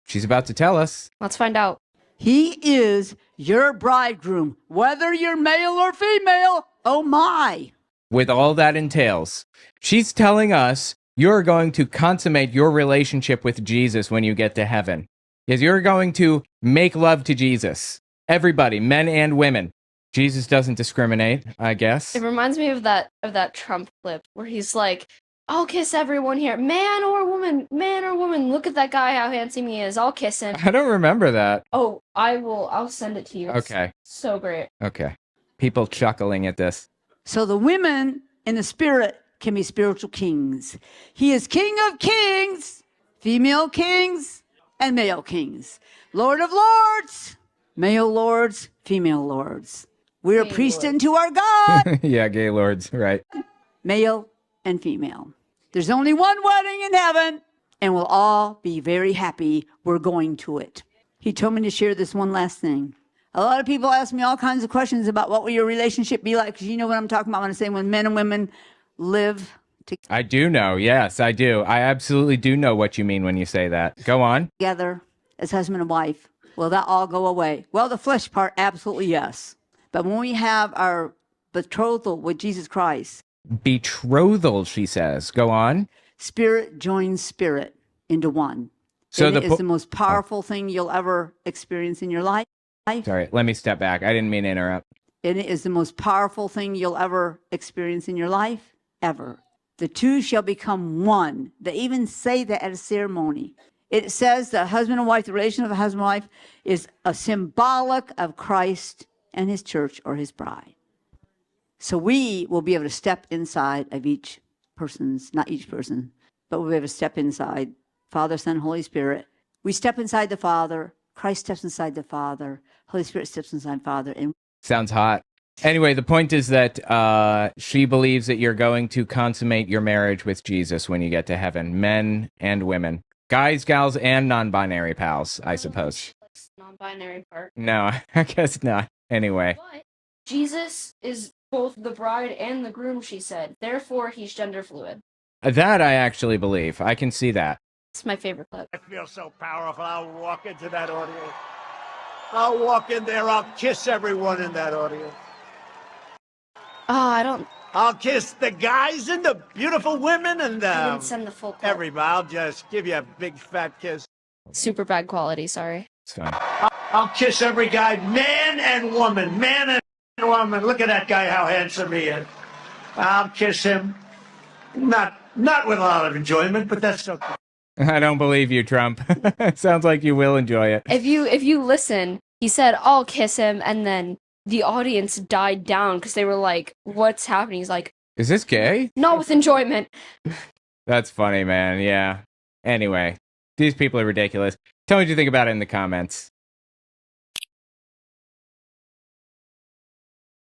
She's about to tell us. Let's find out. He is your bridegroom, whether you're male or female. Oh my. With all that entails, she's telling us you're going to consummate your relationship with Jesus when you get to heaven. Because you're going to make love to Jesus. Everybody, men and women. Jesus doesn't discriminate, I guess. It reminds me of that Trump clip where he's like, I'll kiss everyone here. Man or woman, look at that guy, how handsome he is. I'll kiss him. I don't remember that. Oh, I'll send it to you. Okay. It's so great. Okay. People chuckling at this. So the women in the spirit can be spiritual kings. He is King of kings, female kings, and male kings. Lord of lords, male lords, female lords. We are Gay priest lords. unto our God, Yeah, gay lords, right. male and female. There's only one wedding in heaven, and we'll all be very happy we're going to it. He told me to share this one last thing. A lot of people ask me all kinds of questions about what will your relationship be like, because you know what I'm talking about when I say when men and women live I do know. Yes, I do. I absolutely do know what you mean when you say that. Go on. together as husband and wife. Will that all go away? Well, the flesh part, absolutely yes. But when we have our betrothal with Jesus Christ, Betrothal, she says. Go on. spirit joins spirit into one. So And it is the most powerful thing you'll ever experience in your life. Sorry, let me step back. I didn't mean to interrupt. And it is the most powerful thing you'll ever experience in your life, ever. The two shall become one. They even say that at a ceremony. It says the husband and wife, the relation of a husband and wife, is a symbolic of Christ and his church or his bride. So we will be able to step inside of each person's, not each person, but we'll be able to step inside Father, Son, Holy Spirit. We step inside the Father. Christ steps inside the Father. Holy Spirit steps inside Father. And Sounds hot. Anyway, the point is that she believes that you're going to consummate your marriage with Jesus when you get to heaven. Men and women. Guys, gals, and non-binary pals, I suppose. Non-binary part. No, I guess not. Anyway. But Jesus is both the bride and the groom, she said. Therefore, he's gender fluid. That I actually believe. I can see that. It's my favorite clip. I feel so powerful. I'll walk into that audience. I'll walk in there. I'll kiss everyone in that audience. I don't. I'll kiss the guys and the beautiful women and I didn't send the full clip. everybody. I'll just give you a big fat kiss. Super bad quality, sorry. It's fine. I'll kiss every guy, man and woman, man and woman. Look at that guy, how handsome he is. I'll kiss him. Not with a lot of enjoyment, but that's okay. I don't believe you, Trump. Sounds like you will enjoy it. If you listen, he said, I'll kiss him, and then the audience died down because they were like, what's happening? He's like, Is this gay? not with enjoyment. That's funny, man. Yeah. Anyway, these people are ridiculous. Tell me what you think about it in the comments.